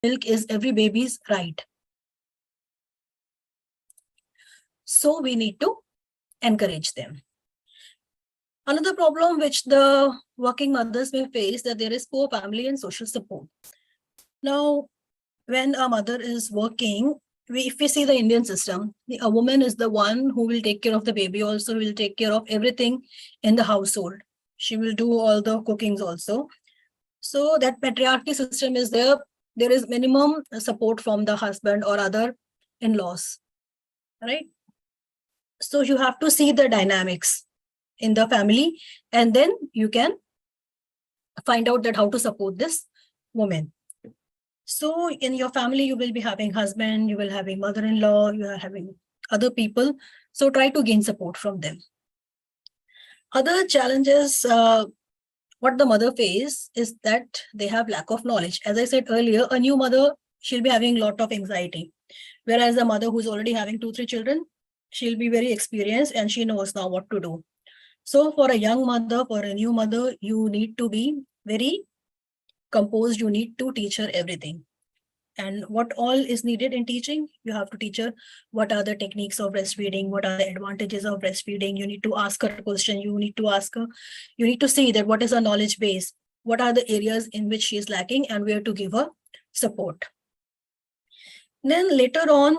milk is every baby's right. So we need to encourage them. Another problem which the working mothers may face, that there is poor family and social support. Now, when a mother is working, if we see the Indian system, a woman is the one who will take care of the baby, also will take care of everything in the household. She will do all the cookings also. So that patriarchy system is there. There is minimum support from the husband or other in-laws, right? So you have to see the dynamics in the family, and then you can find out that how to support this woman. So in your family, you will be having husband, you will having mother-in-law, you are having other people. So try to gain support from them. Other challenges, what the mother face is that they have lack of knowledge. As I said earlier, a new mother, she'll be having a lot of anxiety. Whereas a mother who's already having 2-3 children, she'll be very experienced and she knows now what to do. So for a young mother, for a new mother, you need to be very composed. You need to teach her everything. And what all is needed in teaching, you have to teach her what are the techniques of breastfeeding, what are the advantages of breastfeeding. You need to ask her a question. You need to ask her, you need to see that what is her knowledge base, what are the areas in which she is lacking and where to give her support. Then later on,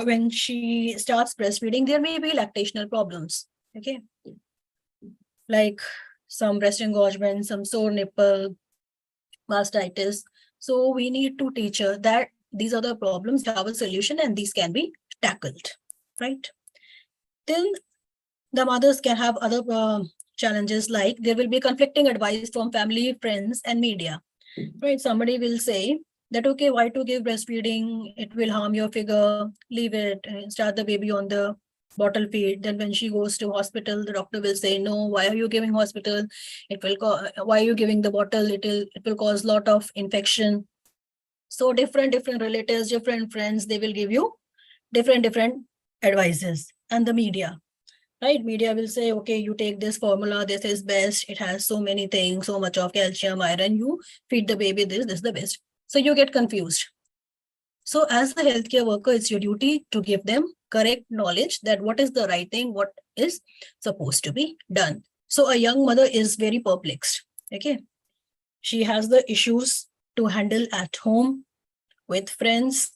when she starts breastfeeding, there may be lactational problems. Okay. Like some breast engorgement, some sore nipple, mastitis. So we need to teach her that these are the problems, have a solution, and these can be tackled, right? Then the mothers can have other challenges, like there will be conflicting advice from family, friends, and media, right? Somebody will say that, okay, why to give breastfeeding? It will harm your figure, leave it, start the baby on the bottle feed. Then when she goes to hospital, the doctor will say, no, why are you giving hospital? It will why are you giving the bottle? It will cause lot of infection. So different relatives, different friends, they will give you different advices. And the media, right? Media will say, okay, you take this formula, this is best, it has so many things, so much of calcium, iron, you feed the baby this is the best. So you get confused. So as a healthcare worker, it's your duty to give them correct knowledge that what is the right thing, what is supposed to be done. So a young mother is very perplexed. Okay. She has the issues to handle at home, with friends,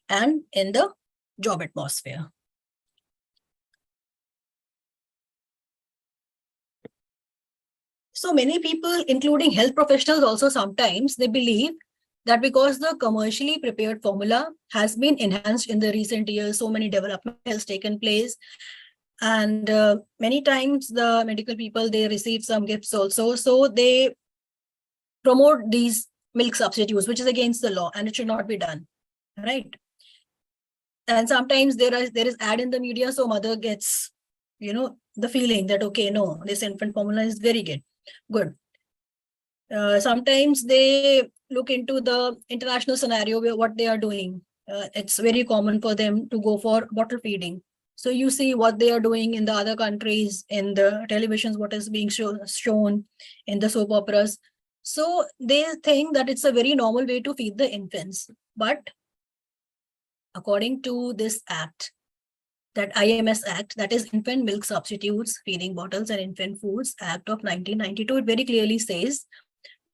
and in the job atmosphere. So many people, including health professionals also, sometimes they believe that because the commercially prepared formula has been enhanced in the recent years, so many development has taken place. And many times the medical people, they receive some gifts also. So they promote these milk substitutes, which is against the law and it should not be done, right? And sometimes there is ad in the media, so mother gets, the feeling that, okay, no, this infant formula is very good. Sometimes they look into the international scenario where what they are doing. It's very common for them to go for bottle feeding. So you see what they are doing in the other countries, in the televisions, what is being shown in the soap operas. So they think that it's a very normal way to feed the infants. But according to this act, that IMS Act, that is Infant Milk Substitutes, Feeding Bottles and Infant Foods Act of 1992, it very clearly says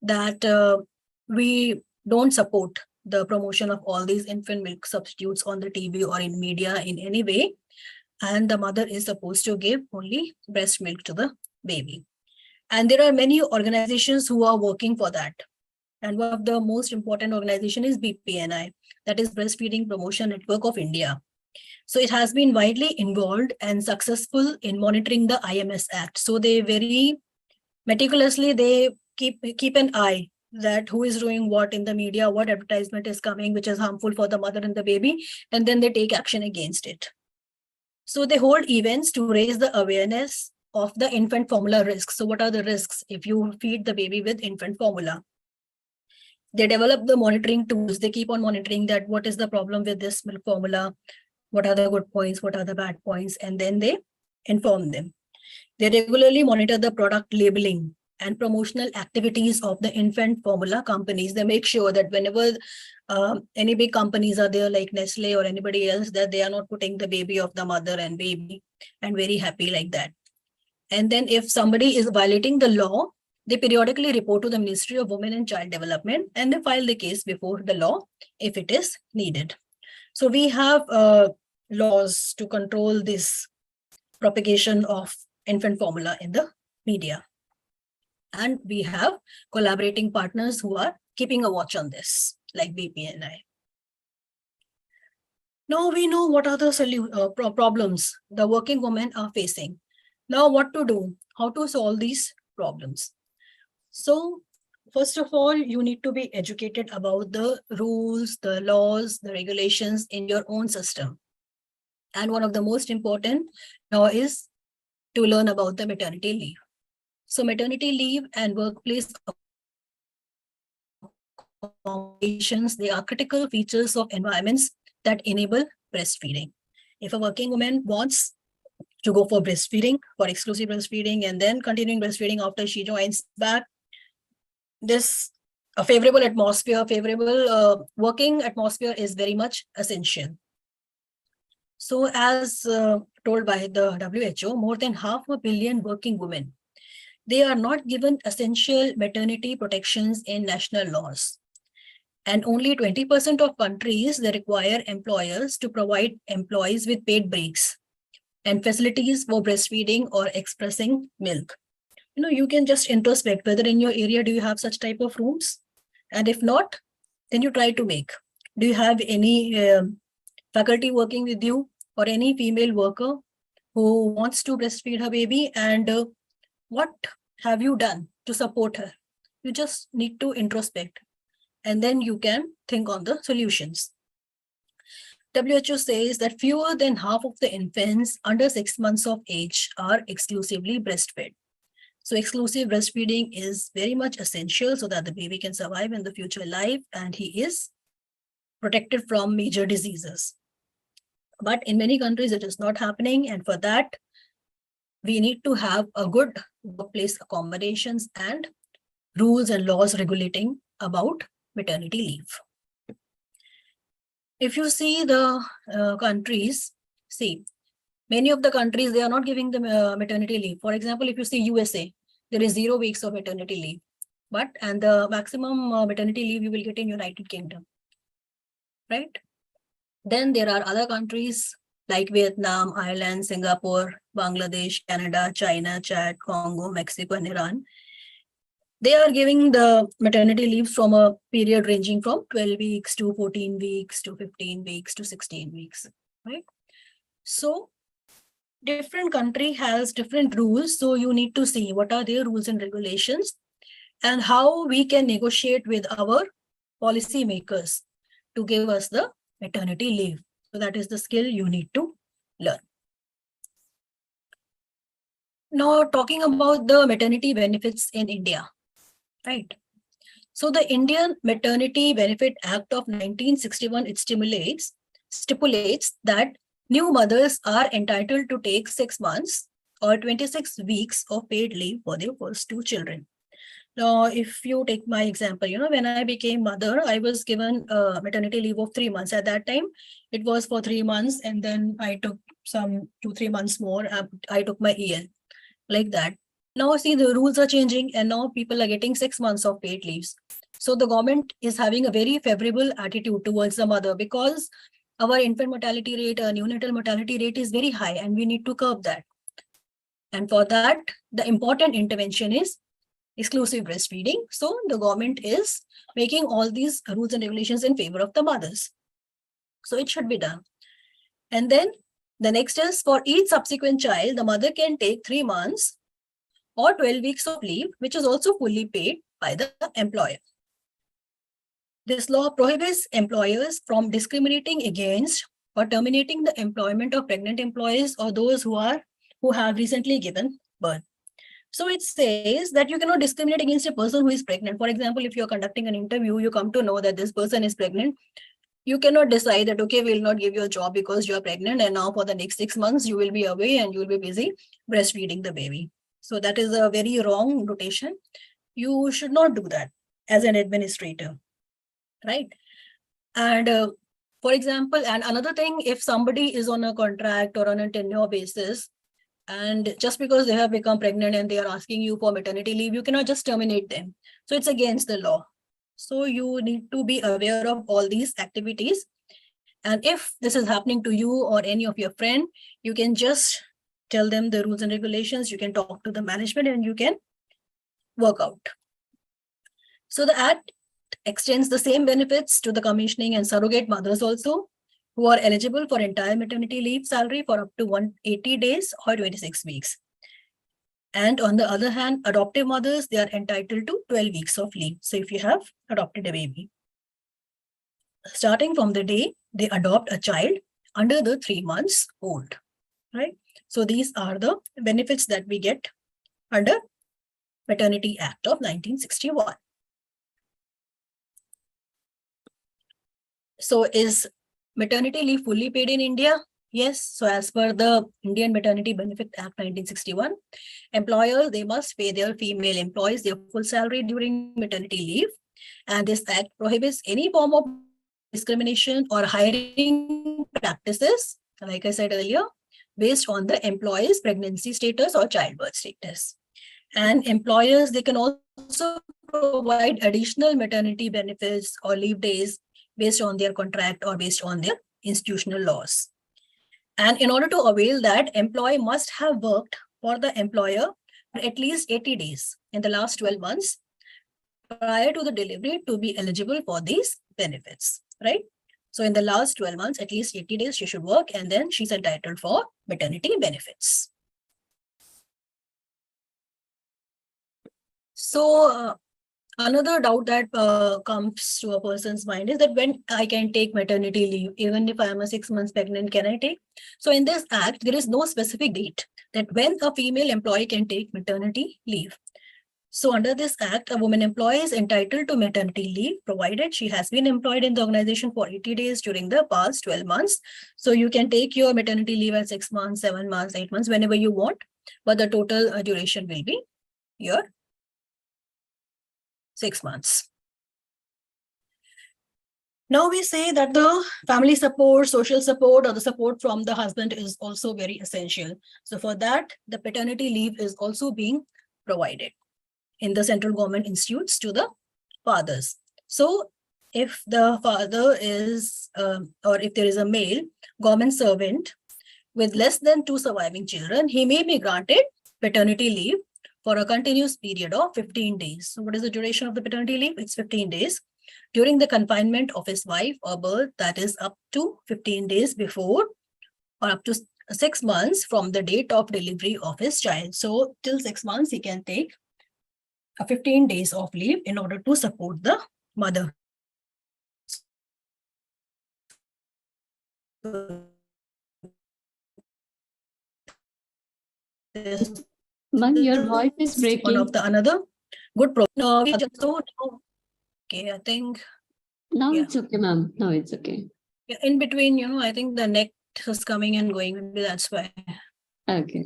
that we don't support the promotion of all these infant milk substitutes on the TV or in media in any way. And the mother is supposed to give only breast milk to the baby. And there are many organizations who are working for that. And one of the most important organization is BPNI, that is Breastfeeding Promotion Network of India. So it has been widely involved and successful in monitoring the IMS Act. So they very meticulously, they keep an eye that who is doing what in the media, what advertisement is coming, which is harmful for the mother and the baby, and then they take action against it. So they hold events to raise the awareness of the infant formula risks. So what are the risks if you feed the baby with infant formula? They develop the monitoring tools. They keep on monitoring that what is the problem with this milk formula, what are the good points, what are the bad points, and then they inform them. They regularly monitor the product labeling and promotional activities of the infant formula companies. They make sure that whenever any big companies are there like Nestle or anybody else, that they are not putting the baby of the mother and baby and very happy like that. And then if somebody is violating the law, they periodically report to the Ministry of Women and Child Development, and they file the case before the law if it is needed. So we have laws to control this propagation of infant formula in the media. And we have collaborating partners who are keeping a watch on this, like BPNI. Now we know what are the problems the working women are facing. Now what to do, how to solve these problems. So first of all, you need to be educated about the rules, the laws, the regulations in your own system. And one of the most important now is to learn about the maternity leave. So maternity leave and workplace accommodations, they are critical features of environments that enable breastfeeding. If a working woman wants to go for breastfeeding, for exclusive breastfeeding, and then continuing breastfeeding after she joins back, this a favorable atmosphere, favorable working atmosphere is very much essential. So as told by the WHO, more than 500 million working women, they are not given essential maternity protections in national laws. And only 20% of countries, they require employers to provide employees with paid breaks and facilities for breastfeeding or expressing milk. You can just introspect whether in your area, do you have such type of rooms? And if not, then you try to make. Do you have any faculty working with you or any female worker who wants to breastfeed her baby? And what have you done to support her? You just need to introspect, and then you can think on the solutions. WHO says that fewer than half of the infants under 6 months of age are exclusively breastfed. So exclusive breastfeeding is very much essential so that the baby can survive in the future life and he is protected from major diseases. But in many countries, it is not happening. And for that, we need to have a good workplace accommodations and rules and laws regulating about maternity leave. If you see the countries, many of the countries, they are not giving the maternity leave. For example, if you see USA, there is 0 weeks of maternity leave, and the maximum maternity leave you will get in United Kingdom, right? Then there are other countries like Vietnam, Ireland, Singapore, Bangladesh, Canada, China, Chad, Congo, Mexico, and Iran. They are giving the maternity leaves from a period ranging from 12 weeks to 14 weeks to 15 weeks to 16 weeks, right? So different country has different rules. So you need to see what are their rules and regulations and how we can negotiate with our policy makers to give us the maternity leave. So that is the skill you need to learn. Now talking about the maternity benefits in India, right? So the Indian Maternity Benefit Act of 1961, it stipulates that new mothers are entitled to take 6 months or 26 weeks of paid leave for their first 2 children. Now, if you take my example, when I became mother, I was given a maternity leave of 3 months. At that time, it was for 3 months, and then I took some 2-3 months more. I took my EL, like that. Now, see, the rules are changing, and now people are getting 6 months of paid leaves. So the government is having a very favorable attitude towards the mother because our infant mortality rate, neonatal mortality rate is very high, and we need to curb that. And for that, the important intervention is exclusive breastfeeding. So the government is making all these rules and regulations in favor of the mothers. So it should be done. And then the next is for each subsequent child, the mother can take 3 months or 12 weeks of leave, which is also fully paid by the employer. This law prohibits employers from discriminating against or terminating the employment of pregnant employees or those who have recently given birth. So it says that you cannot discriminate against a person who is pregnant. For example, if you're conducting an interview, you come to know that this person is pregnant. You cannot decide that, okay, we'll not give you a job because you're pregnant and now for the next 6 months, you will be away and you will be busy breastfeeding the baby. So that is a very wrong rotation. You should not do that as an administrator, right? And for example, and another thing, if somebody is on a contract or on a tenure basis, and just because they have become pregnant and they are asking you for maternity leave, you cannot just terminate them. So it's against the law. So you need to be aware of all these activities. And if this is happening to you or any of your friend, you can just tell them the rules and regulations. You can talk to the management and you can work out. So the Act extends the same benefits to the commissioning and surrogate mothers also, who are eligible for entire maternity leave salary for up to 180 days or 26 weeks. And on the other hand, adoptive mothers, they are entitled to 12 weeks of leave. So if you have adopted a baby, starting from the day they adopt a child under the 3 months old, right? So these are the benefits that we get under Maternity Act of 1961. So is maternity leave fully paid in India? Yes. So as per the Indian Maternity Benefit Act 1961, employers, they must pay their female employees their full salary during maternity leave. And this act prohibits any form of discrimination or hiring practices, like I said earlier, based on the employee's pregnancy status or childbirth status. And employers, they can also provide additional maternity benefits or leave days based on their contract or based on their institutional laws. And in order to avail that, employee must have worked for the employer for at least 80 days in the last 12 months prior to the delivery to be eligible for these benefits, right? So in the last 12 months, at least 80 days she should work, and then she's entitled for maternity benefits. So another doubt that comes to a person's mind is that when I can take maternity leave, even if I am a 6 months pregnant, can I take? So in this act, there is no specific date that when a female employee can take maternity leave. So under this act, a woman employee is entitled to maternity leave, provided she has been employed in the organization for 80 days during the past 12 months. So you can take your maternity leave at 6 months, 7 months, 8 months, whenever you want, but the total duration will be your 6 months. Now we say that the family support, social support, or the support from the husband is also very essential. So for that, the paternity leave is also being provided in the central government institutes to the fathers. So if the father is, or if there is a male government servant with less than 2 surviving children, he may be granted paternity leave for a continuous period of 15 days. So what is the duration of the paternity leave? It's 15 days during the confinement of his wife or birth, that is up to 15 days before or up to 6 months from the date of delivery of his child. So till 6 months, he can take 15 days of leave in order to support the mother. Ma'am, your voice is breaking. One of the another good program. So okay, I think now it's okay, ma'am. Now it's okay. Yeah, in between, I think the net is coming and going. Maybe that's why. Okay.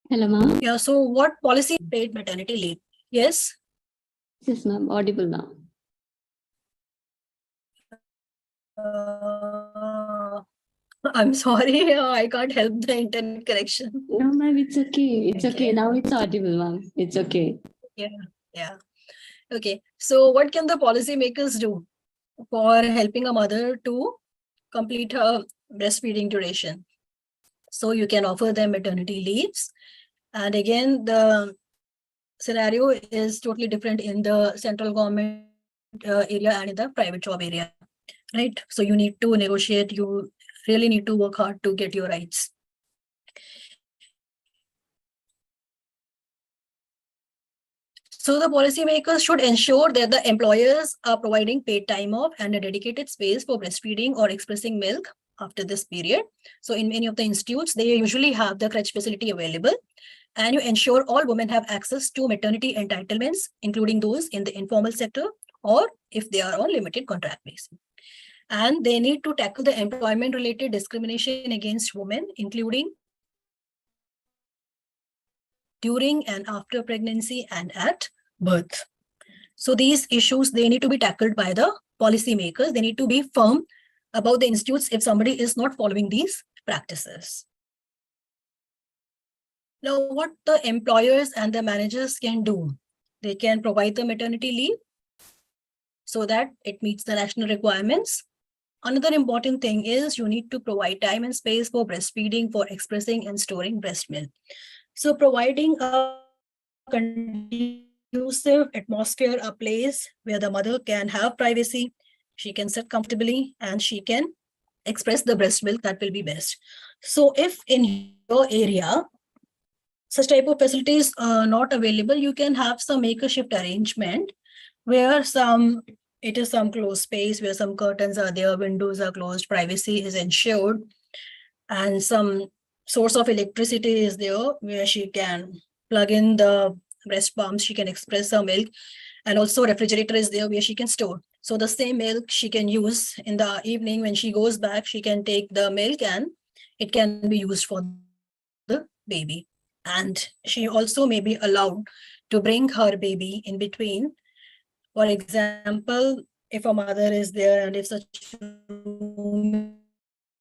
Hello, ma'am. Yeah. So what policy paid maternity leave? Yes. Yes, ma'am. Audible now. I'm sorry, I can't help the internet connection. No, ma'am, it's okay. It's okay. Now it's audible, ma'am. It's okay. Yeah. Okay. So what can the policymakers do for helping a mother to complete her breastfeeding duration? So you can offer them maternity leaves. And again, the scenario is totally different in the central government area and in the private job area, right? So you need to negotiate, you really need to work hard to get your rights. So the policymakers should ensure that the employers are providing paid time off and a dedicated space for breastfeeding or expressing milk after this period. So in many of the institutes, they usually have the crèche facility available. and you ensure all women have access to maternity entitlements, including those in the informal sector or if they are on limited contract basis. And they need to tackle the employment related discrimination against women, including during and after pregnancy and at birth. So these issues, they need to be tackled by the policymakers. They need to be firm about the institutes if somebody is not following these practices. Now, what the employers and the managers can do, they can provide the maternity leave so that it meets the national requirements. Another important thing is you need to provide time and space for breastfeeding, for expressing and storing breast milk. So providing a conducive atmosphere, a place where the mother can have privacy, she can sit comfortably and she can express the breast milk, that will be best. So if in your area, such type of facilities are not available, you can have some make a shift arrangement where it is some closed space where some curtains are there, windows are closed, privacy is ensured, and some source of electricity is there where she can plug in the breast pumps, she can express her milk, and also refrigerator is there where she can store. So the same milk she can use in the evening when she goes back, she can take the milk and it can be used for the baby. And she also may be allowed to bring her baby in between. For example, if a mother is there and if such room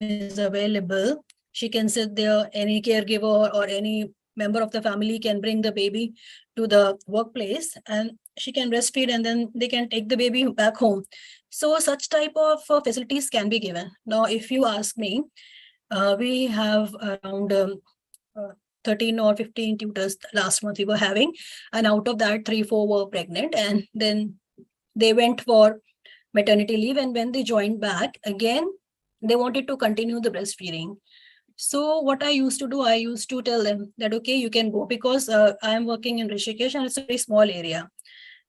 is available, she can sit there, any caregiver or any member of the family can bring the baby to the workplace and she can breastfeed and then they can take the baby back home. So such type of facilities can be given. Now, if you ask me, we have around uh, 13 or 15 tutors last month we were having, and out of that 3-4 were pregnant and then they went for maternity leave, and when they joined back again they wanted to continue the breastfeeding. So what I used to do, I used to tell them that okay, you can go, because I am working in Rishikesh and it's a very small area,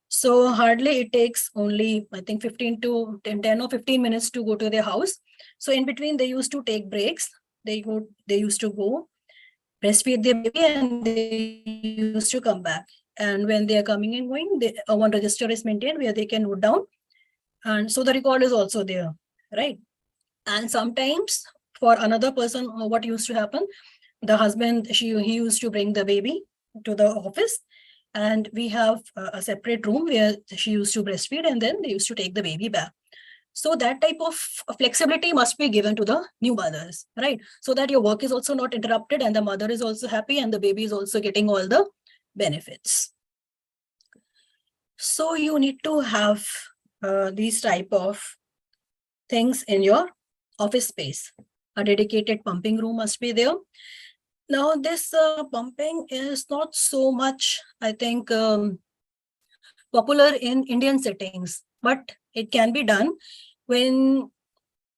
so hardly it takes only I think 15 to 10 or 15 minutes to go to their house. So in between they used to take breaks, they used to go breastfeed their baby and they used to come back. And when they are coming and going, one register is maintained where they can note down. And so the record is also there, right? And sometimes for another person, what used to happen, the husband, he used to bring the baby to the office, and we have a separate room where she used to breastfeed and then they used to take the baby back. So that type of flexibility must be given to the new mothers, right? So that your work is also not interrupted and the mother is also happy and the baby is also getting all the benefits. So you need to have these type of things in your office space. A dedicated pumping room must be there. Now, this pumping is not so much, I think, popular in Indian settings, but it can be done when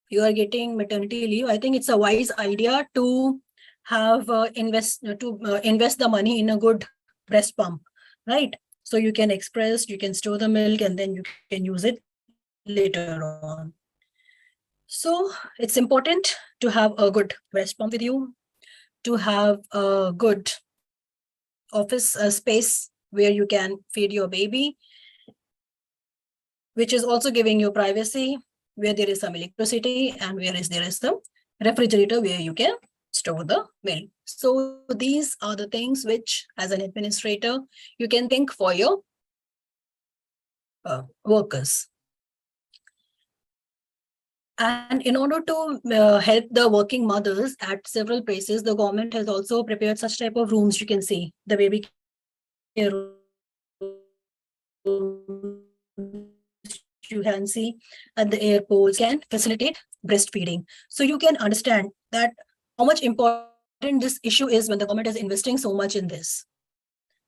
you are getting maternity leave. I think it's a wise idea to have invest the money in a good breast pump, right? So you can express, you can store the milk, and then you can use it later on. So it's important to have a good breast pump with you, to have a good office space where you can feed your baby, which is also giving you privacy, where there is some electricity and where there is some refrigerator where you can store the milk. So these are the things which, as an administrator, you can think for your workers. And in order to help the working mothers at several places, the government has also prepared such type of rooms. You can see the baby care you can see at the airports can facilitate breastfeeding. So you can understand that how much important this issue is when the government is investing so much in this,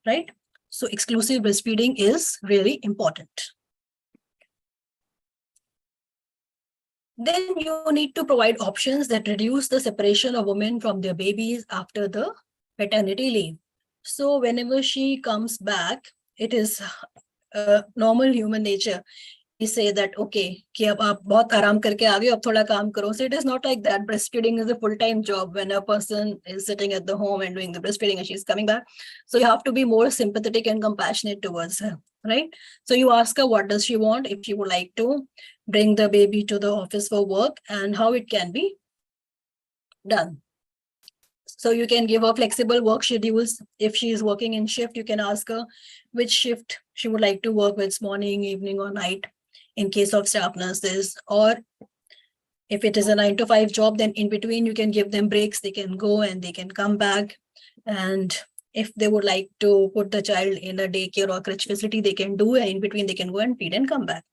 right? So exclusive breastfeeding is really important. Then you need to provide options that reduce the separation of women from their babies after the maternity leave. So whenever she comes back, it is normal human nature. say that okay कि अब आप बहुत आराम करके आ गए अब थोड़ा काम करो. So it is not like that. Breastfeeding is a full-time job when a person is sitting at the home and doing the breastfeeding and she's coming back. So you have to be more sympathetic and compassionate towards her, right? So you ask her what does she want, if she would like to bring the baby to the office for work, and how it can be done. So you can give her flexible work schedules. If she is working in shift, you can ask her which shift she would like to work with, morning, evening, or night, in case of staff nurses. Or if it is a 9 to 5 job, then in between you can give them breaks. They can go and they can come back. And if they would like to put the child in a daycare or crèche facility, they can do, and in between they can go and feed and come back.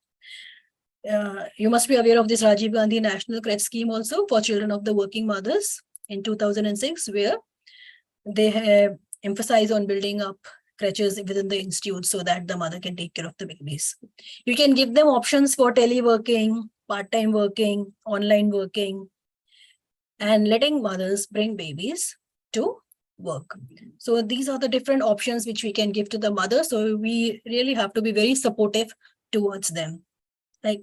You must be aware of this Rajiv Gandhi National Crèche Scheme also for children of the working mothers in 2006, where they have emphasized on building up crèches within the institute so that the mother can take care of the babies. You can give them options for teleworking, part-time working, online working, and letting mothers bring babies to work. So these are the different options which we can give to the mother. So we really have to be very supportive towards them. Like,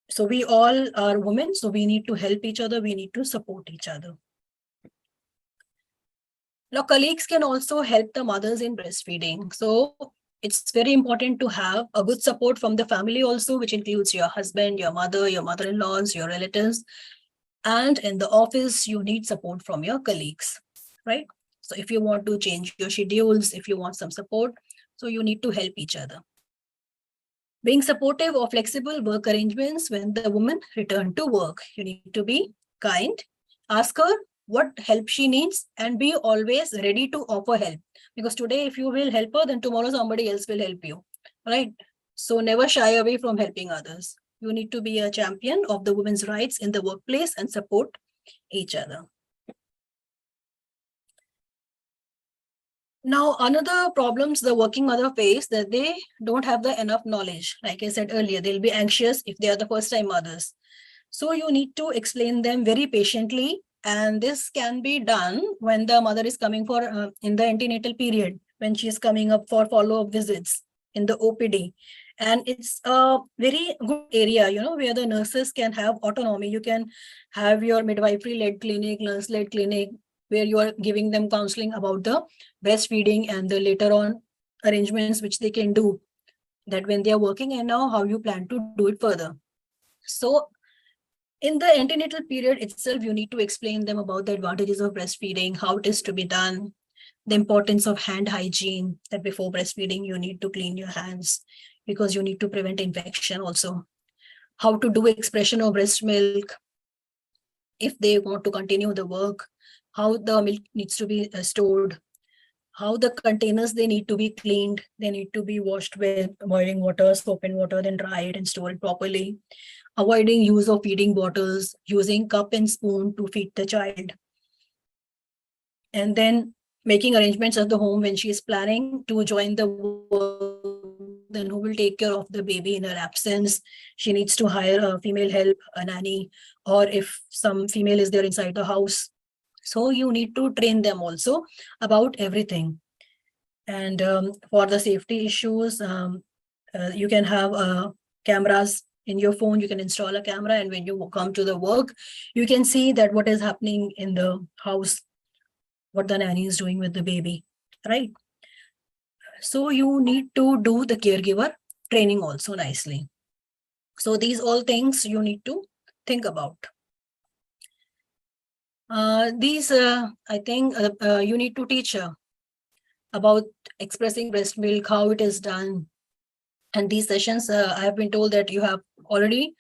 so we all are women, so we need to help each other, we need to support each other. Now, colleagues can also help the mothers in breastfeeding. So it's very important to have a good support from the family also, which includes your husband, your mother-in-laws, your relatives. And in the office, you need support from your colleagues, right? So if you want to change your schedules, if you want some support, so you need to help each other. Being supportive of flexible work arrangements when the woman return to work. You need to be kind, ask her what help she needs, and be always ready to offer help. Because today, if you will help her, then tomorrow somebody else will help you, right? So never shy away from helping others. You need to be a champion of the women's rights in the workplace and support each other. Now, another problems the working mother face that they don't have the enough knowledge. Like I said earlier, they'll be anxious if they are the first time mothers. So you need to explain them very patiently. And this can be done when the mother is coming for in the antenatal period, when she is coming up for follow-up visits in the OPD. And it's a very good area, where the nurses can have autonomy. You can have your midwifery-led clinic, nurse-led clinic, where you are giving them counseling about the breastfeeding and the later on arrangements which they can do that when they are working, and now how you plan to do it further. So in the antenatal period itself, you need to explain them about the advantages of breastfeeding, how it is to be done, the importance of hand hygiene, that before breastfeeding, you need to clean your hands because you need to prevent infection also. How to do expression of breast milk if they want to continue the work, how the milk needs to be stored, how the containers, they need to be cleaned, they need to be washed with boiling water, soap and water, then dried and stored properly. Avoiding use of feeding bottles, using cup and spoon to feed the child. And then making arrangements at the home when she is planning to join the work, then who will take care of the baby in her absence. She needs to hire a female help, a nanny, or if some female is there inside the house. So you need to train them also about everything. And for the safety issues, you can have cameras in your phone. You can install a camera, and when you come to the work, you can see that what is happening in the house, what the nanny is doing with the baby, right? So you need to do the caregiver training also nicely. So these all things you need to think about. I think you need to teach her about expressing breast milk, how it is done. And these sessions, I have been told that you have already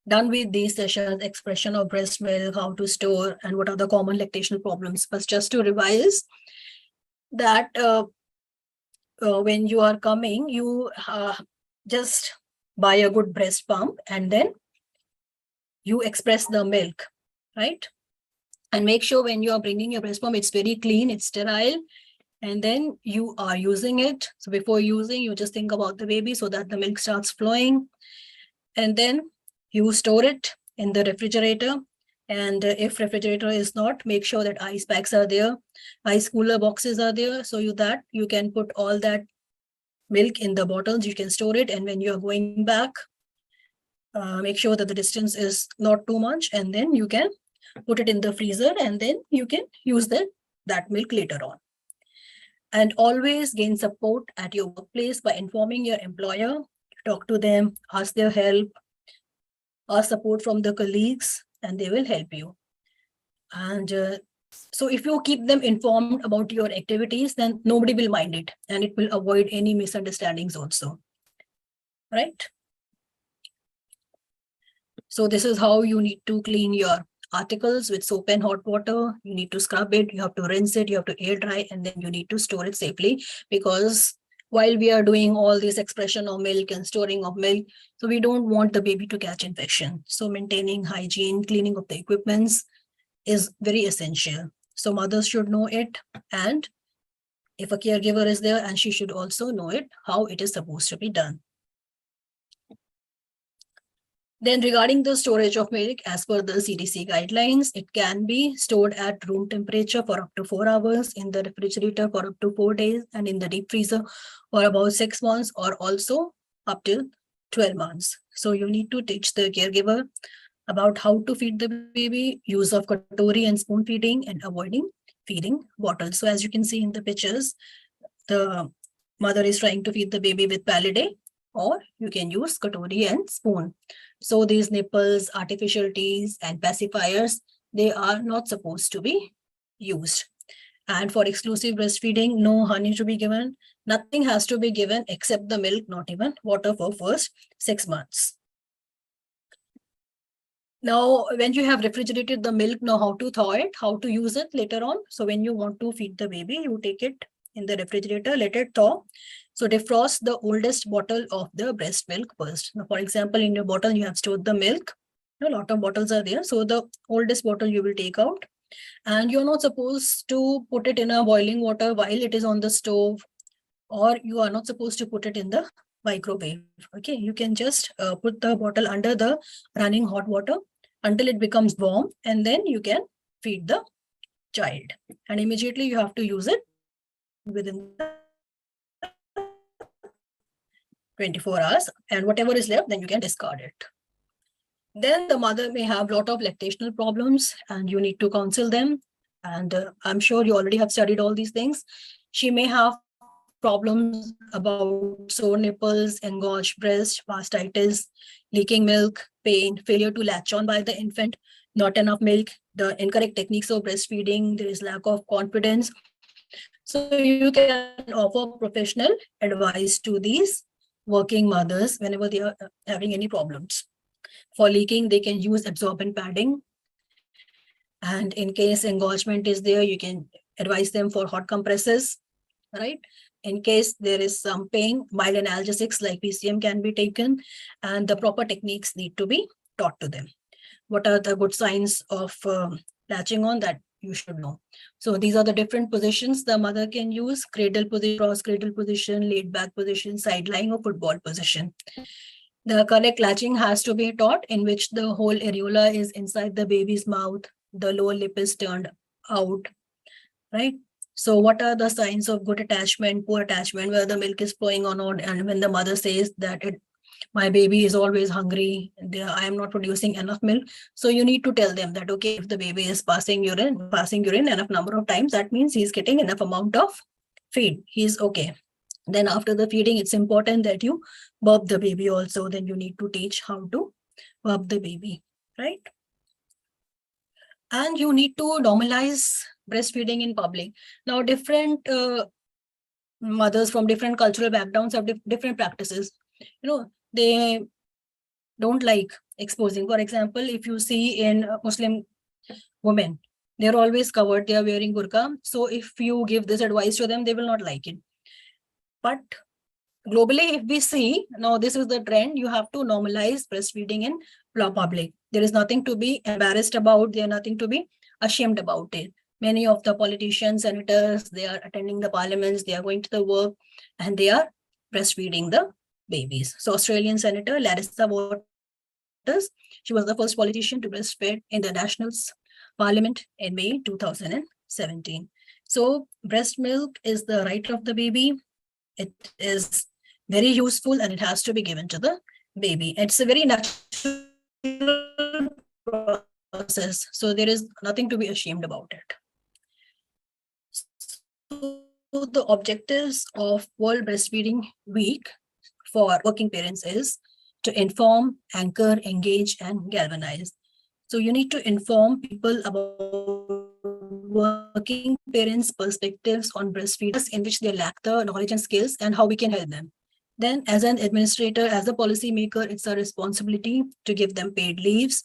done with these sessions, expression of breast milk, how to store, and what are the common lactational problems. But just to revise that when you are coming, you just buy a good breast pump and then you express the milk, right? And make sure when you are bringing your breast pump, it's very clean, it's sterile, and then you are using it. So before using, you just think about the baby so that the milk starts flowing. And then you store it in the refrigerator. And if refrigerator is not, make sure that ice packs are there, ice cooler boxes are there, so that you can put all that milk in the bottles, you can store it. And when you're going back, Make sure that the distance is not too much, and then you can put it in the freezer, and then you can use that milk later on. And always gain support at your workplace by informing your employer. Talk to them, ask their help, ask support from the colleagues, and they will help you. And so if you keep them informed about your activities, then nobody will mind it, and it will avoid any misunderstandings also. Right? So this is how you need to clean your articles with soap and hot water. You need to scrub it, you have to rinse it, you have to air dry, and then you need to store it safely, because while we are doing all this expression of milk and storing of milk, so we don't want the baby to catch infection. So maintaining hygiene, cleaning of the equipments is very essential. So mothers should know it, and if a caregiver is there, and she should also know it, how it is supposed to be done. Then regarding the storage of milk, as per the CDC guidelines, it can be stored at room temperature for up to 4 hours, in the refrigerator for up to 4 days, and in the deep freezer for about 6 months, or also up to 12 months. So you need to teach the caregiver about how to feed the baby, use of katori and spoon feeding, and avoiding feeding bottles. So as you can see in the pictures, the mother is trying to feed the baby with Paliday, or you can use katori and spoon. So these nipples, artificial teas, and pacifiers, they are not supposed to be used. And for exclusive breastfeeding, no honey to be given. Nothing has to be given except the milk, not even water, for first 6 months. Now, when you have refrigerated the milk, know how to thaw it, how to use it later on. So when you want to feed the baby, you take it in the refrigerator, let it thaw. So defrost the oldest bottle of the breast milk first. Now, for example, in your bottle, you have stored the milk. A lot of bottles are there. So the oldest bottle you will take out. And you're not supposed to put it in a boiling water while it is on the stove, or you are not supposed to put it in the microwave. Okay, you can just put the bottle under the running hot water until it becomes warm, and then you can feed the child. And immediately you have to use it within the 24 hours, and whatever is left, then you can discard it. Then the mother may have a lot of lactational problems, and you need to counsel them. And I'm sure you already have studied all these things. She may have problems about sore nipples, engorged breast, mastitis, leaking milk, pain, failure to latch on by the infant, not enough milk, the incorrect techniques of breastfeeding, there is lack of confidence. So you can offer professional advice to these working mothers whenever they are having any problems. For leaking, they can use absorbent padding. And in case engorgement is there, you can advise them for hot compresses, right? In case there is some pain, mild analgesics like PCM can be taken, and the proper techniques need to be taught to them. What are the good signs of latching on that you should know? So these are the different positions the mother can use: cradle position, cross cradle position, laid back position, side lying, or football position. The correct latching has to be taught, in which the whole areola is inside the baby's mouth, the lower lip is turned out, right? So what are the signs of good attachment, poor attachment, where the milk is flowing or not, and when the mother says that my baby is always hungry, I am not producing enough milk. So you need to tell them that, okay, if the baby is passing urine enough number of times, that means he's getting enough amount of feed. He's okay. Then after the feeding, it's important that you burp the baby also. Then you need to teach how to burp the baby, right? And you need to normalize breastfeeding in public. Now, different mothers from different cultural backgrounds have different practices. They don't like exposing. For example, if you see in Muslim women, they're always covered, they are wearing burqa. So if you give this advice to them, they will not like it. But globally, if we see, now this is the trend, you have to normalize breastfeeding in public. There is nothing to be embarrassed about. There's nothing to be ashamed about it. Many of the politicians, senators, they are attending the parliaments, they are going to the work, and they are breastfeeding the babies. So Australian Senator Larissa Waters, she was the first politician to breastfeed in the Nationals Parliament in May 2017. So breast milk is the right of the baby. It is very useful, and it has to be given to the baby. It's a very natural process. So there is nothing to be ashamed about it. So the objectives of World Breastfeeding Week for working parents is to inform, anchor, engage, and galvanize. So you need to inform people about working parents' perspectives on breastfeeding in which they lack the knowledge and skills and how we can help them. Then as an administrator, as a policymaker, it's our responsibility to give them paid leaves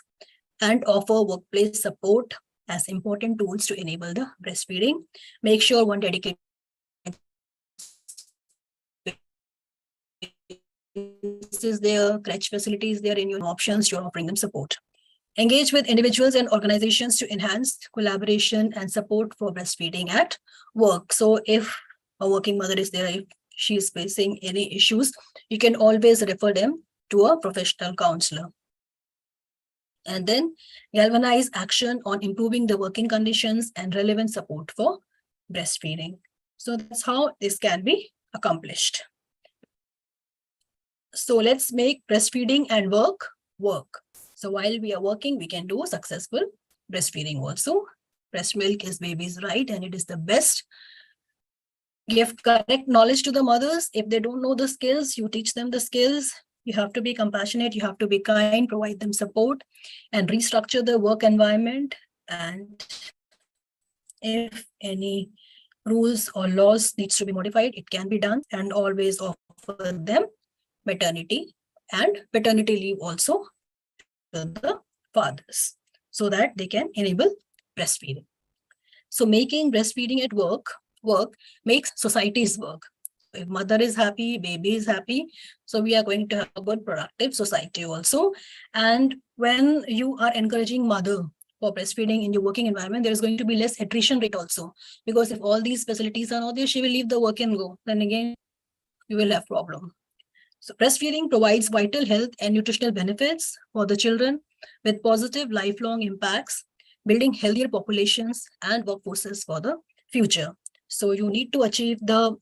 and offer workplace support as important tools to enable the breastfeeding. Make sure one dedicated is there, crèche facilities there in your options, you're offering them support. Engage with individuals and organizations to enhance collaboration and support for breastfeeding at work. So if a working mother is there, if she is facing any issues, you can always refer them to a professional counselor. And then galvanize action on improving the working conditions and relevant support for breastfeeding. So that's how this can be accomplished. So let's make breastfeeding and work work. So while we are working, we can do successful breastfeeding also. Breast milk is baby's right, and it is the best. Give correct knowledge to the mothers. If they don't know the skills, you teach them the skills. You have to be compassionate, you have to be kind, provide them support, and restructure the work environment. And if any rules or laws needs to be modified, it can be done, and always offer them maternity and paternity leave also to the fathers so that they can enable breastfeeding. So making breastfeeding at work makes societies work. If mother is happy, baby is happy, so we are going to have a good productive society also. And when you are encouraging mother for breastfeeding in your working environment, there is going to be less attrition rate also, because if all these facilities are not there, she will leave the work and go. Then again, you will have problem. So breastfeeding provides vital health and nutritional benefits for the children with positive lifelong impacts, building healthier populations and workforces for the future. So you need to achieve the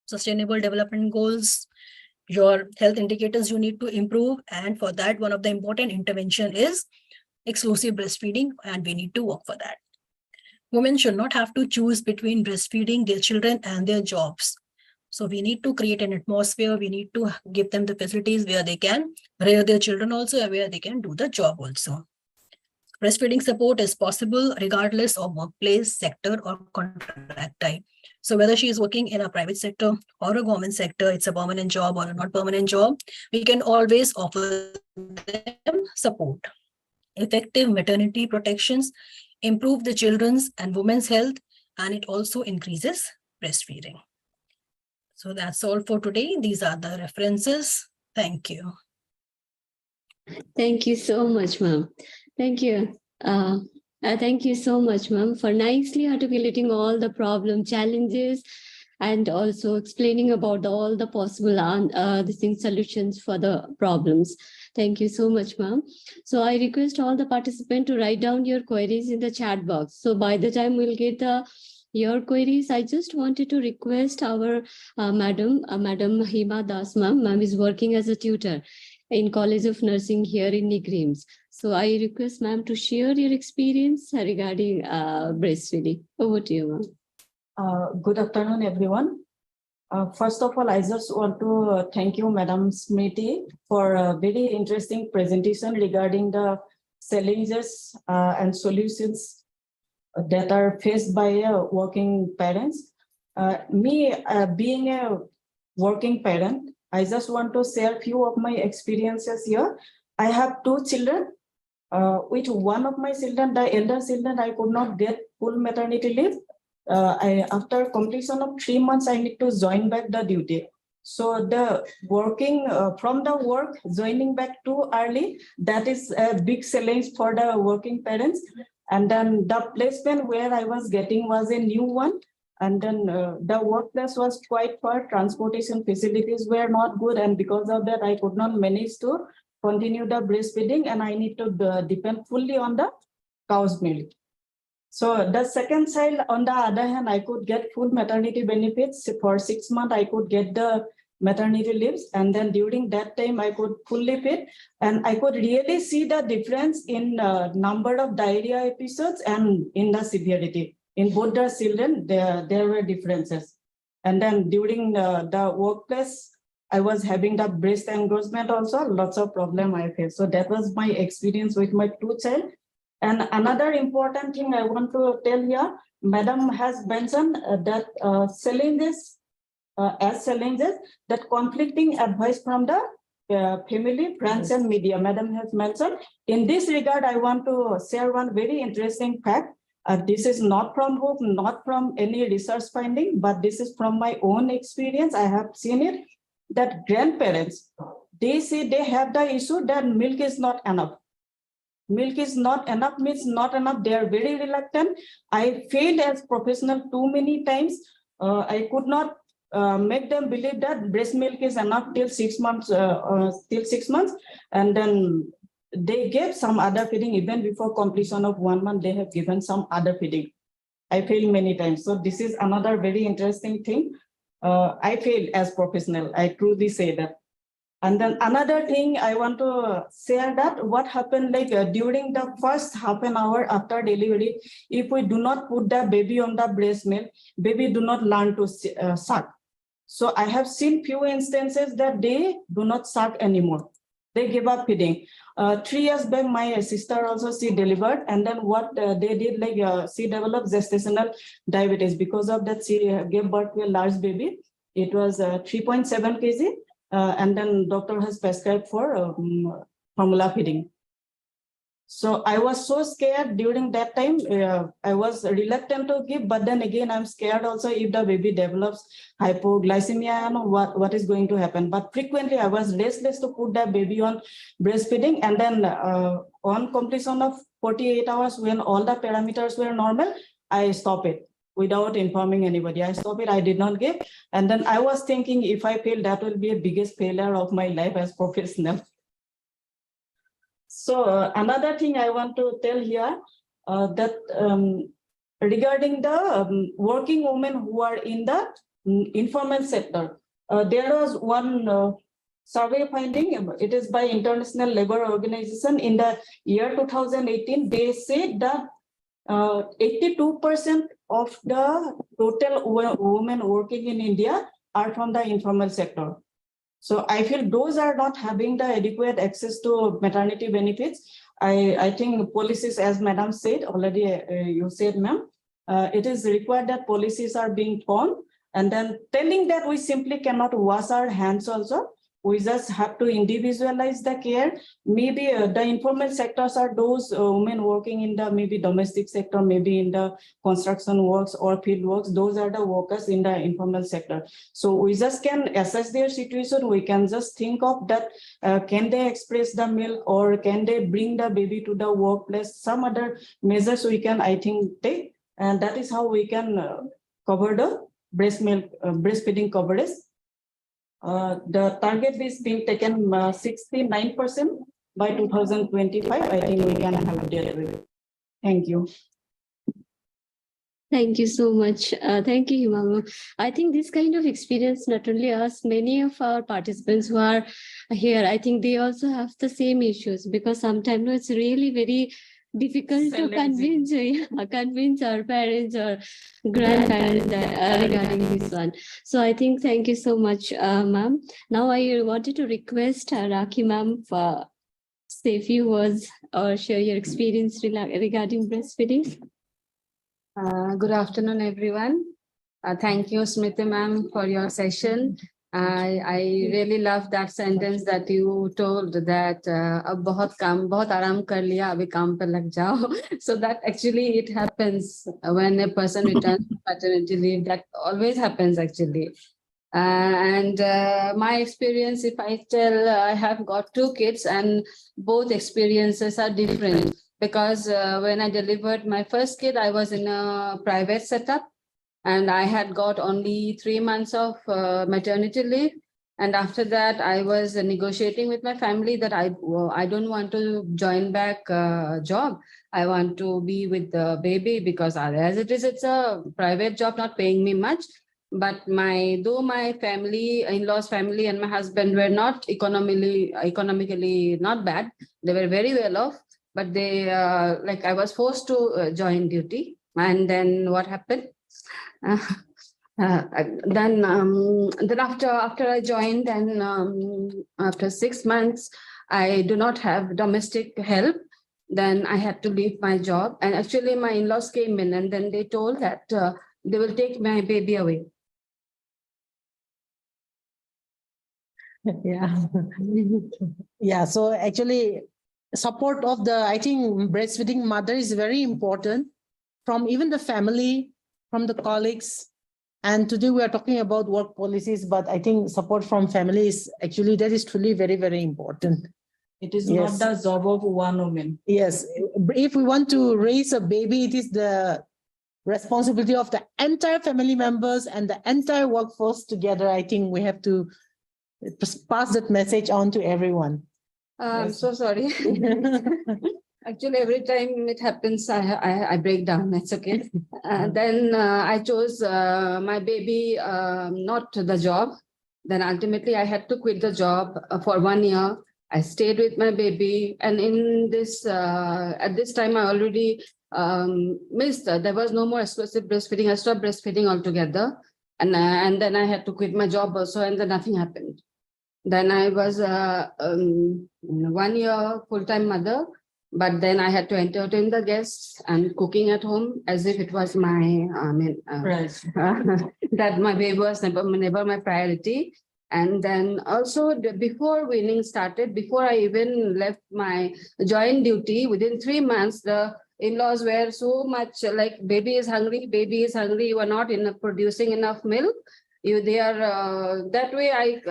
sustainable development goals, your health indicators you need to improve. And for that, one of the important intervention is exclusive breastfeeding, and we need to work for that. Women should not have to choose between breastfeeding their children and their jobs. So we need to create an atmosphere. We need to give them the facilities where they can rear their children also, and where they can do the job also. Breastfeeding support is possible regardless of workplace, sector, or contract type. So whether she is working in a private sector or a government sector, it's a permanent job or a not permanent job, we can always offer them support. Effective maternity protections improve the children's and women's health, and it also increases breastfeeding. So that's all for today. These are the references. Thank you. Thank you so much, ma'am. Thank you. Thank you so much, ma'am, for nicely articulating all the problem challenges and also explaining about all the possible solutions for the problems. Thank you so much, ma'am. So I request all the participants to write down your queries in the chat box. So by the time we'll get your queries, I just wanted to request our Madam Hima Das, ma'am. Ma'am is working as a tutor in College of Nursing here in Nigrims. So I request ma'am to share your experience regarding breastfeeding. Over to you, ma'am. Good afternoon, everyone. First of all, I just want to thank you, Madam Smriti, for a very interesting presentation regarding the challenges and solutions that are faced by working parents. Being a working parent, I just want to share a few of my experiences here. I have two children. With one of my children, the elder children, I could not get full maternity leave. After completion of 3 months, I need to join back the duty. So the working from the work, joining back too early, that is a big challenge for the working parents. And then the placement where I was getting was a new one. And then the workplace was quite far, transportation facilities were not good. And because of that, I could not manage to continue the breastfeeding, and I need to depend fully on the cow's milk. So the second child, on the other hand, I could get full maternity benefits. For 6 months, I could get the maternity leaves. And then during that time, I could fully feed, and I could really see the difference in number of diarrhea episodes and in the severity. In both the children, there were differences. And then during the workplace, I was having the breast engrossment also, lots of problem I faced. So that was my experience with my two child. And another important thing I want to tell here, Madam has mentioned that challenges, that conflicting advice from the family, friends, and media. Madam has mentioned. In this regard, I want to share one very interesting fact. This is not from book, not from any research finding, but this is from my own experience. I have seen it, that grandparents, they say they have the issue that milk is not enough. Milk is not enough means not enough. They are very reluctant. I failed as professional too many times. I could not make them believe that breast milk is enough till 6 months, and then they gave some other feeding. Even before completion of 1 month, they have given some other feeding. I failed many times. So this is another very interesting thing. I failed as professional. I truly say that. And then another thing I want to share that what happened like during the first half an hour after delivery, if we do not put the baby on the breast milk, baby do not learn to suck. So I have seen few instances that they do not suck anymore. They give up feeding. 3 years back, my sister also, she delivered, and then what they did, like she developed gestational diabetes. Because of that, she gave birth to a large baby. It was 3.7 kg. And then doctor has prescribed for formula feeding. So I was so scared during that time. I was reluctant to give, but then again, I'm scared also if the baby develops hypoglycemia, I know what is going to happen. But frequently I was restless to put the baby on breastfeeding. And then on completion of 48 hours, when all the parameters were normal, I stopped it. Without informing anybody, I stopped it. I did not give. And then I was thinking, if I fail, that will be a biggest failure of my life as professional. So another thing I want to tell here, that regarding the working women who are in the informal sector, there was one survey finding. It is by International Labour Organization in the year 2018. They said that 82% of the total women working in India are from the informal sector. So I feel those are not having the adequate access to maternity benefits. I think policies, as Madam said already, you said, ma'am, it is required that policies are being formed, and then telling that we simply cannot wash our hands also. We just have to individualize the care. Maybe the informal sectors are those women working in the maybe domestic sector, maybe in the construction works or field works. Those are the workers in the informal sector. So we just can assess their situation. We can just think of that, can they express the milk, or can they bring the baby to the workplace? Some other measures we can, I think, take. And that is how we can cover the breast milk, breastfeeding coverage. The target is being taken 69% by 2025. I think we can have it. Thank you. Thank you so much. Thank you, Himamu. I think this kind of experience, not only us, many of our participants who are here, I think they also have the same issues, because sometimes it's really very difficult to convince our parents or grandparents regarding this one. So I think thank you so much, ma'am. Now I wanted to request Rakhi ma'am for say a few words or share your experience regarding breastfeeding. Good afternoon, everyone. Thank you, Smriti ma'am, for your session. I really love that sentence that you told, that ab bahut aaram kar liya, abhi kaam pe lag jao. So that actually it happens when a person returns to paternity leave. That always happens actually. And my experience, if I tell, I have got 2 kids and both experiences are different, because when I delivered my first kid, I was in a private setup. And I had got only 3 months of maternity leave. And after that, I was negotiating with my family that I don't want to join back job. I want to be with the baby, because as it is, it's a private job, not paying me much. But though my family, in-laws family and my husband were not economically not bad, they were very well off, but they like I was forced to join duty. And then what happened? Then after I joined, and after 6 months, I do not have domestic help. Then I had to leave my job, and actually my in-laws came in, and then they told that they will take my baby away. Yeah. Yeah. So actually, support of the, I think, breastfeeding mother is very important from even the family, from the colleagues. And today we are talking about work policies, but I think support from family is actually, that is truly very, very important. It is Yes. not the job of one woman. Yes. If we want to raise a baby, it is the responsibility of the entire family members and the entire workforce together. I think we have to pass that message on to everyone. I'm Yes. so sorry. Actually, every time it happens, I break down. That's okay. Then I chose my baby, not the job. Then ultimately, I had to quit the job for 1 year. I stayed with my baby, and in this at this time, I already missed. There was no more exclusive breastfeeding. I stopped breastfeeding altogether, and then I had to quit my job also, and then nothing happened. Then I was 1 year full-time mother, but then I had to entertain the guests and cooking at home as if it was my, Right. that my baby was never my priority. And then also before weaning started, before I even left my joint duty, within 3 months, the in-laws were so much like, baby is hungry, you are not producing enough milk. They are that way.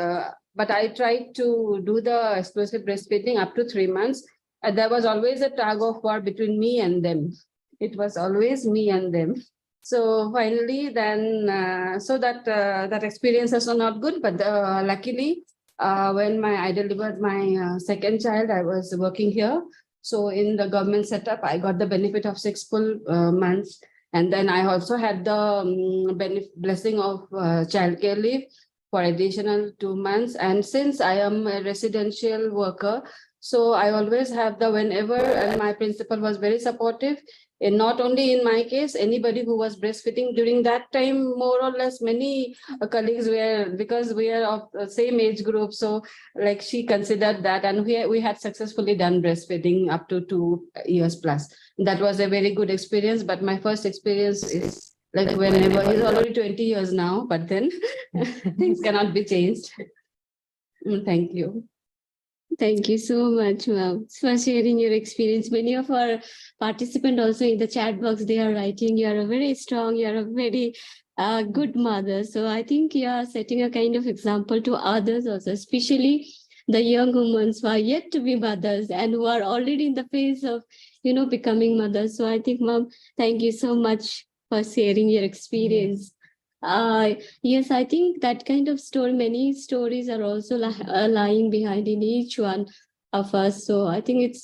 But I tried to do the exclusive breastfeeding up to 3 months. And there was always a tug of war between me and them. It was always me and them. So finally, then, so that experience was not good. But luckily, when I delivered my second child, I was working here. So in the government setup, I got the benefit of 6 full months. And then I also had the blessing of childcare leave for additional 2 months. And since I am a residential worker, so I always have whenever, and my principal was very supportive. And not only in my case, anybody who was breastfeeding during that time, more or less many colleagues were, because we are of the same age group. So like she considered that, and we had successfully done breastfeeding up to 2 years plus. That was a very good experience. But my first experience is like whenever, it's already 20 years now, but then things cannot be changed. Thank you. Thank you so much, ma'am, for sharing your experience. Many of our participants also in the chat box, they are writing, you are a very strong, you are a very good mother. So I think you are setting a kind of example to others also, especially the young women who are yet to be mothers and who are already in the phase of, becoming mothers. So I think, ma'am, thank you so much for sharing your experience. Yes, I think that kind of story, many stories are also lying behind in each one of us. So I think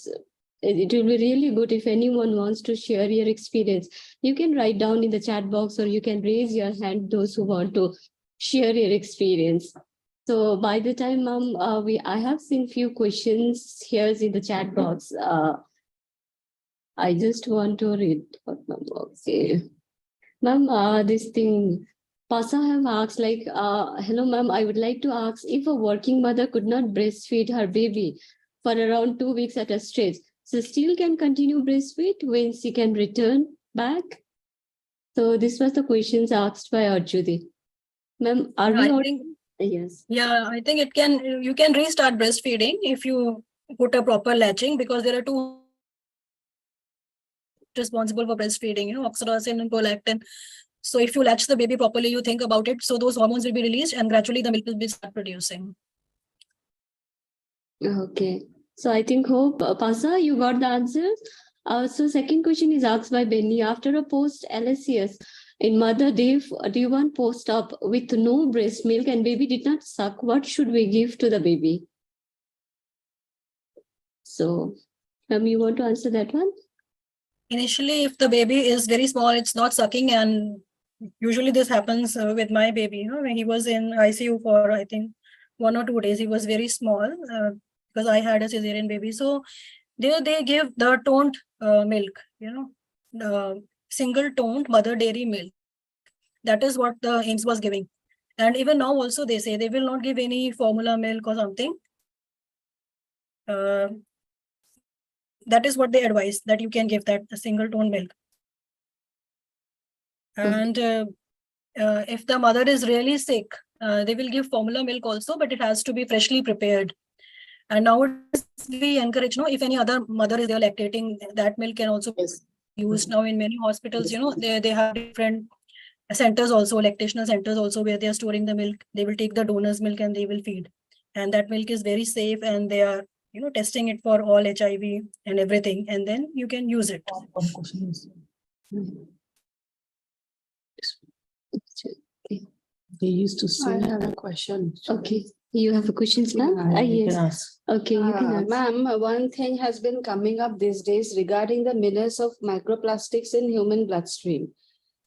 it will be really good if anyone wants to share your experience. You can write down in the chat box, or you can raise your hand, those who want to share your experience. So by the time, ma'am, I have seen few questions here in the chat box. I just want to read. Okay. Ma'am, this thing, Pasa have asked like, hello ma'am, I would like to ask if a working mother could not breastfeed her baby for around 2 weeks at a stretch, so still can continue breastfeed when she can return back? So this was the questions asked by Arjudi. Ma'am, are we I all? think, Yes. yeah, I think you can restart breastfeeding if you put a proper latching, because there are two responsible for breastfeeding, oxytocin and prolactin. So if you latch the baby properly, you think about it, so those hormones will be released and gradually the milk will be start producing. Okay. So I think Pasa, you got the answers. So second question is asked by Benny. After a post LSCS in mother day, D1 post up with no breast milk and baby did not suck, what should we give to the baby? So, you want to answer that one? Initially, if the baby is very small, it's not sucking, and usually this happens with my baby. When he was in ICU for, I think, 1 or 2 days. He was very small because I had a cesarean baby. So they give the toned milk, the single toned mother dairy milk. That is what the AIMS was giving. And even now also they say they will not give any formula milk or something. That is what they advise, that you can give that single tone milk. And if the mother is really sick, they will give formula milk also, but it has to be freshly prepared. And nowadays we encourage, if any other mother is there lactating, that milk can also be used. Now in many hospitals, they have different centers also, lactational centers also, where they are storing the milk. They will take the donor's milk and they will feed. And that milk is very safe, and they are, testing it for all HIV and everything. And then you can use it. They used to I say. have a question. Okay, you have a question, ma'am? You Yes. can ask. Okay, you can ask. Ma'am, one thing has been coming up these days regarding the menace of microplastics in human bloodstream.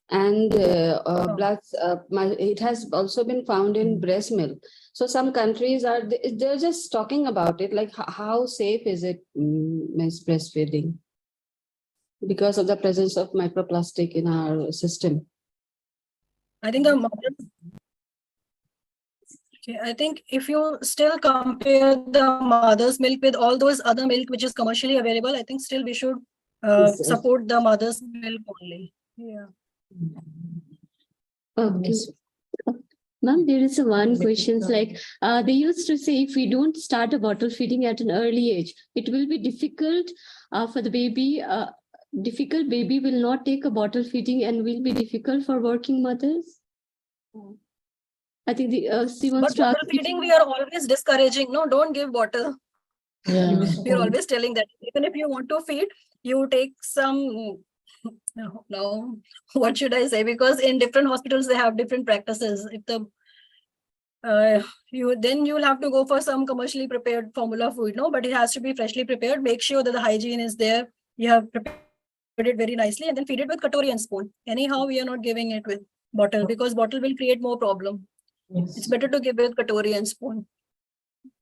And it has also been found in breast milk. So some countries they're just talking about it, like how safe is it, breastfeeding, because of the presence of microplastic in our system. I think I think if you still compare the mother's milk with all those other milk which is commercially available, I think still we should support the mother's milk only. Yeah. Okay. Ma'am, there is one question like they used to say if we don't start a bottle feeding at an early age, it will be difficult for the baby. Difficult baby will not take a bottle feeding and will be difficult for working mothers. I think she wants But to ask. bottle feeding, we are always discouraging. No, don't give bottle. Yeah. We are always telling that even if you want to feed, you take some. No, what should I say? Because in different hospitals they have different practices. If the you'll have to go for some commercially prepared formula food, no, but it has to be freshly prepared. Make sure that the hygiene is there. You have prepared it very nicely, and then feed it with katori and spoon. Anyhow, we are not giving it with bottle because bottle will create more problem. Yes. It's better to give with katori and spoon.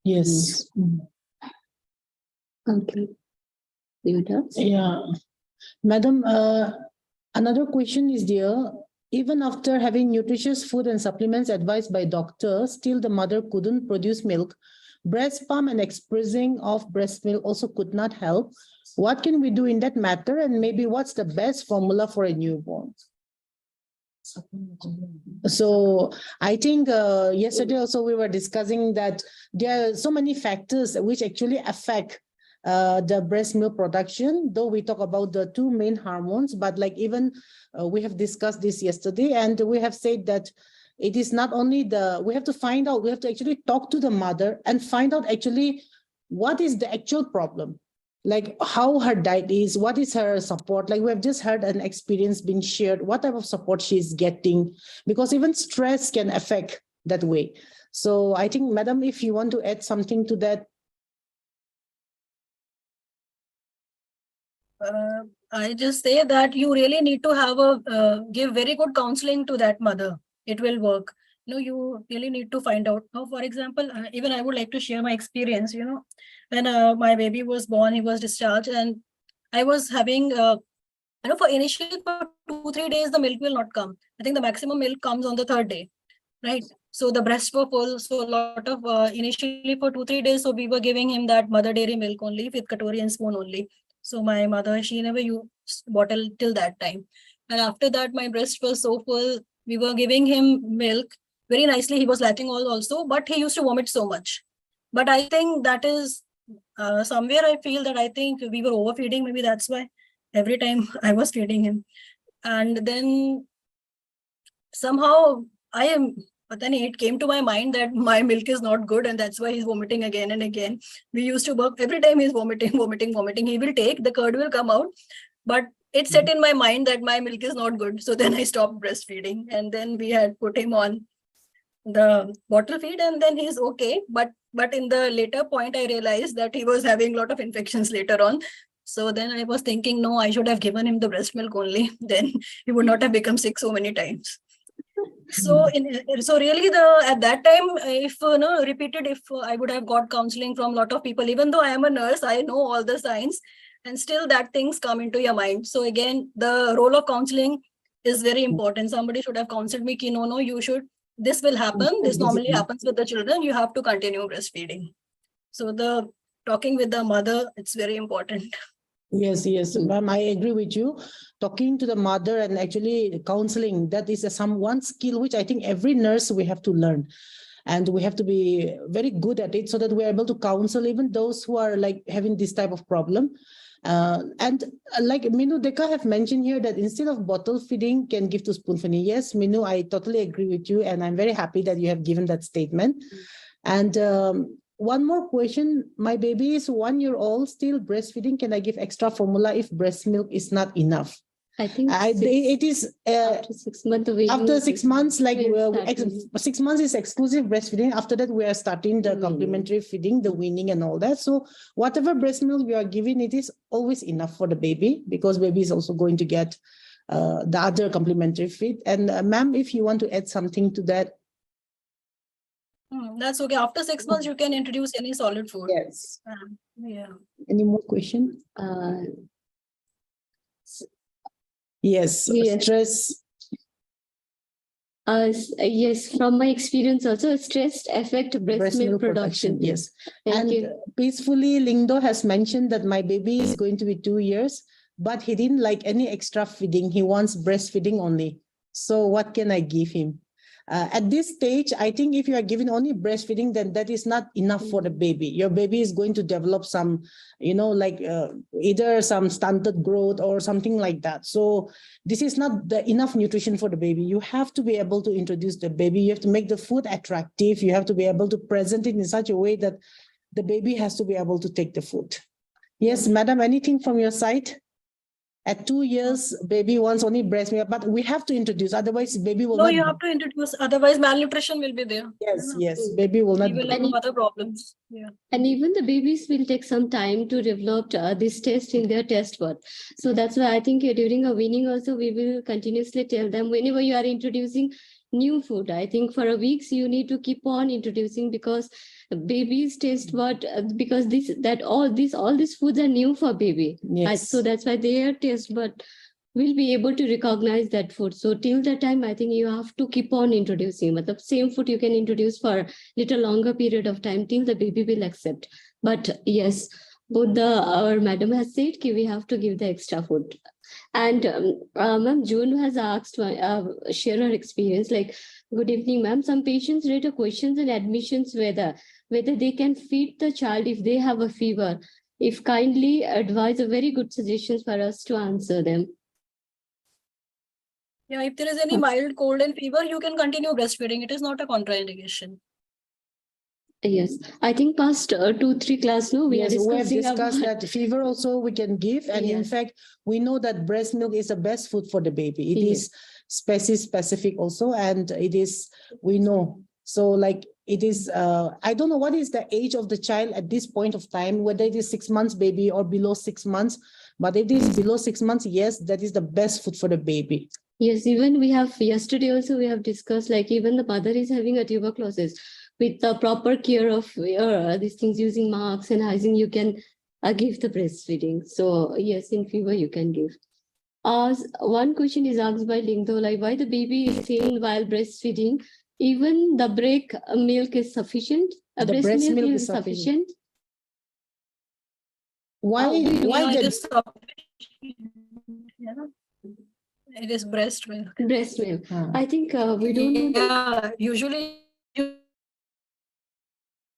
Yes. Okay. Yeah. Madam, another question is there. Even after having nutritious food and supplements advised by doctors, still the mother couldn't produce milk. Breast pump and expressing of breast milk also could not help. What can we do in that matter? And maybe what's the best formula for a newborn? So I think yesterday also we were discussing that there are so many factors which actually affect the breast milk production, though we talk about the two main hormones, but like even we have discussed this yesterday, and we have said that it is not only we have to find out, we have to actually talk to the mother and find out actually what is the actual problem, like how her diet is, what is her support. Like we have just heard an experience being shared, what type of support she's getting, because even stress can affect that way. So I think, Madam, if you want to add something to that. I just say that you really need to have give very good counseling to that mother. It will work. You really need to find out. Now, for example, even I would like to share my experience. When my baby was born, he was discharged, and I was having, for initially for 2-3 days, the milk will not come. I think the maximum milk comes on the 3rd day, right? So the breasts were full. So a lot of initially for 2-3 days, so we were giving him that mother dairy milk only with katori and spoon only. So my mother, she never used bottle till that time. And after that, my breast was so full. We were giving him milk very nicely. He was latching all also, but he used to vomit so much. But I think that is somewhere I feel that I think we were overfeeding. Maybe that's why every time I was feeding him. And then somehow but then it came to my mind that my milk is not good, and that's why he's vomiting again and again. We used to work every time he's vomiting. He will take, the curd will come out, but it set in my mind that my milk is not good. So then I stopped breastfeeding, and then we had put him on the bottle feed, and then he's okay. But in the later point, I realized that he was having a lot of infections later on. So then I was thinking, no, I should have given him the breast milk only. Then he would not have become sick so many times. So so really at that time, if no repeated, if I would have got counseling from a lot of people, even though I am a nurse, I know all the signs, and still that things come into your mind. So again, the role of counseling is very important. Somebody should have counseled me, ki, no, you should, this will happen. This normally happens with the children. You have to continue breastfeeding. So the talking with the mother, it's very important. Yes, ma'am, I agree with you. Talking to the mother and actually counseling, that is one skill which I think every nurse we have to learn. And we have to be very good at it so that we're able to counsel even those who are like having this type of problem. And like Minu Deka have mentioned here that instead of bottle feeding, can give to spoon feeding. Yes, Minu, I totally agree with you. And I'm very happy that you have given that statement. And one more question. My baby is 1 year old, still breastfeeding. Can I give extra formula if breast milk is not enough? I think it is after 6 months of after 6 months, like 6 months is exclusive breastfeeding. After that, we are starting the complementary feeding, the weaning and all that. So whatever breast milk we are giving, it is always enough for the baby, because baby is also going to get the other complementary feed. And ma'am, if you want to add something to that. That's okay. After 6 months, you can introduce any solid food. Yes. Yeah. Any more question? Yes. Stress. Yes, from my experience also, stress affect breast milk production. Yes. Thank you. Peacefully, Lingdo has mentioned that my baby is going to be 2 years, but he didn't like any extra feeding. He wants breastfeeding only. So what can I give him? At this stage, I think if you are giving only breastfeeding, then that is not enough for the baby. Your baby is going to develop some, either some stunted growth or something like that. So this is not the enough nutrition for the baby. You have to be able to introduce the baby. You have to make the food attractive. You have to be able to present it in such a way that the baby has to be able to take the food. Yes, madam, anything from your side? At 2 years, baby wants only breast milk, but we have to introduce, otherwise baby will not. No, you have to introduce, otherwise malnutrition will be there. Yes, baby will not. We will have other problems. Yeah. And even the babies will take some time to develop this taste in their taste bud. So that's why I think during a weaning also, we will continuously tell them whenever you are introducing new food, I think for a weeks you need to keep on introducing, because babies taste bud, because all these foods are new for baby. Yes. So that's why their taste bud will be able to recognize that food. So till that time, I think you have to keep on introducing. But the same food you can introduce for a little longer period of time till the baby will accept. But yes, both our madam has said we have to give the extra food. And ma'am, June has asked, share her experience. Like, good evening, ma'am. Some patients rate a questions in admissions whether they can feed the child if they have a fever. If kindly advise a very good suggestions for us to answer them. Yeah, if there is any mild cold and fever, you can continue breastfeeding. It is not a contraindication. Yes, I think past 2-3 class, no, we have discussed about... that fever also we can give. And in fact, we know that breast milk is the best food for the baby. It is species specific also. And it is, we know. So like it is, I don't know what is the age of the child at this point of time, whether it is 6 months baby or below 6 months. But if it is below 6 months, yes, that is the best food for the baby. Yes, even we have yesterday also we have discussed, like even the mother is having a tuberculosis. With the proper care of these things, using masks and hygiene, you can give the breastfeeding. So yes, in fever you can give. One question is asked by Lingdo, like why the baby is saying while breastfeeding, even the break milk is sufficient. The breast milk is sufficient. Why it is it is breast milk. Breast milk. I think we don't know. Yeah, usually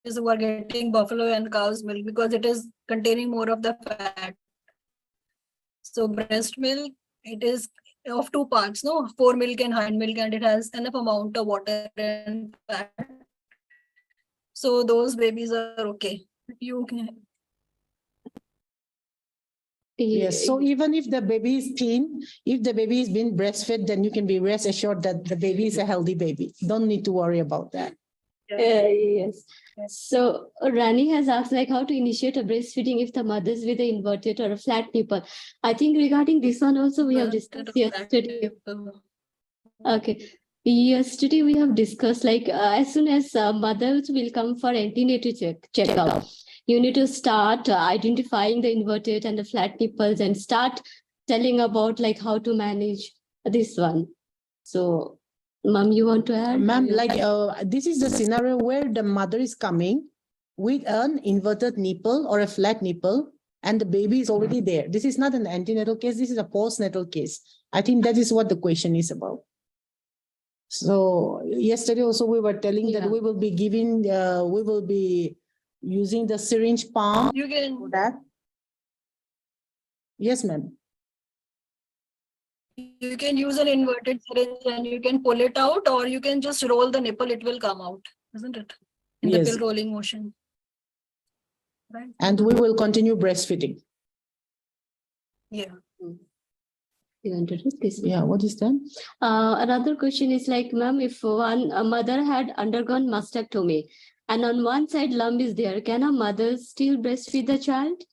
is who are getting buffalo and cow's milk because it is containing more of the fat. So breast milk, it is of 2 parts, no, fore milk and hind milk, and it has enough amount of water and fat. So those babies are okay. You can. Yes. So even if the baby is thin, if the baby is being breastfed, then you can be rest assured that the baby is a healthy baby. Don't need to worry about that. Yes. So Rani has asked like how to initiate a breastfeeding if the mother is with an inverted or a flat nipple. I think regarding this one also we have discussed yesterday. Okay. Yesterday we have discussed like as soon as mothers will come for antenatal checkup, you need to start identifying the inverted and the flat nipples and start telling about like how to manage this one. So, ma'am, you want to add? Ma'am, like this is the scenario where the mother is coming with an inverted nipple or a flat nipple and the baby is already there. This is not an antenatal case. This is a postnatal case. I think that is what the question is about. So yesterday also we were telling that we will be giving, we will be using the syringe pump You for can that. Yes, ma'am. use an inverted syringe and you can pull it out, or you can just roll the nipple, it will come out, isn't it? In the Yes. pill rolling motion. Right? And we will continue breastfeeding. Yeah. You want to read this? Yeah, what is that? Another question is like, ma'am, if a mother had undergone mastectomy and on one side lump is there, can a mother still breastfeed the child?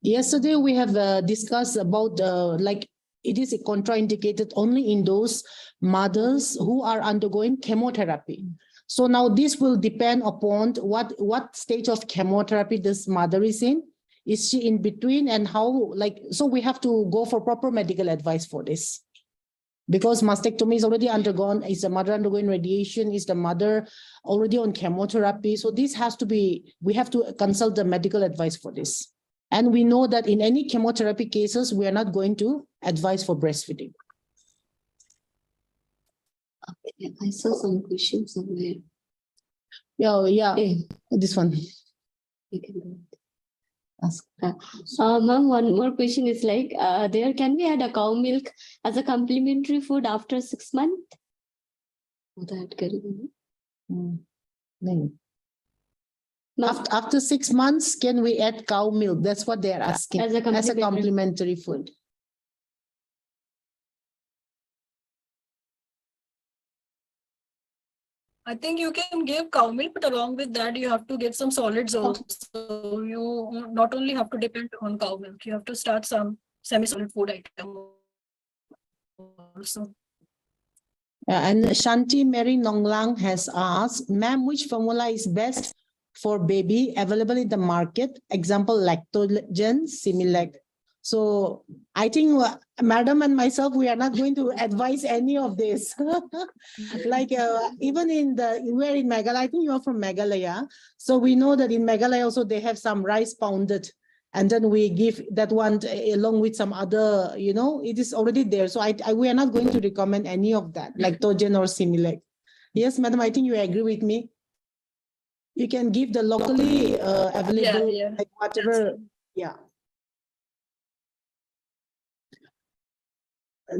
Yesterday we have discussed about like it is contraindicated only in those mothers who are undergoing chemotherapy. So now this will depend upon what stage of chemotherapy this mother is in. Is she in between, and how, like, so we have to go for proper medical advice for this. Because mastectomy is already undergone, is the mother undergoing radiation, is the mother already on chemotherapy? So this has to be, we have to consult the medical advice for this. And we know that in any chemotherapy cases, we are not going to advise for breastfeeding. I saw some questions somewhere. Yeah, this one. You can go. Ask. Ma'am, one more question is like, there can we add a cow milk as a complementary food after 6 months? No. After 6 months, can we add cow milk? That's what they're asking. As a complementary food. I think you can give cow milk, but along with that, you have to give some solids also. So you not only have to depend on cow milk, you have to start some semi-solid food item also. And Shanti Mary Nonglang has asked, ma'am, which formula is best for baby available in the market? Example, Lactogen, Similac. So I think madam and myself, we are not going to advise any of this. Like even we're in Meghalaya, I think you're from Meghalaya. So we know that in Meghalaya also they have some rice pounded. And then we give that one along with some other, it is already there. So we are not going to recommend any of that, Lactogen or Similac. Yes, madam, I think you agree with me. You can give the locally available, like whatever, yeah.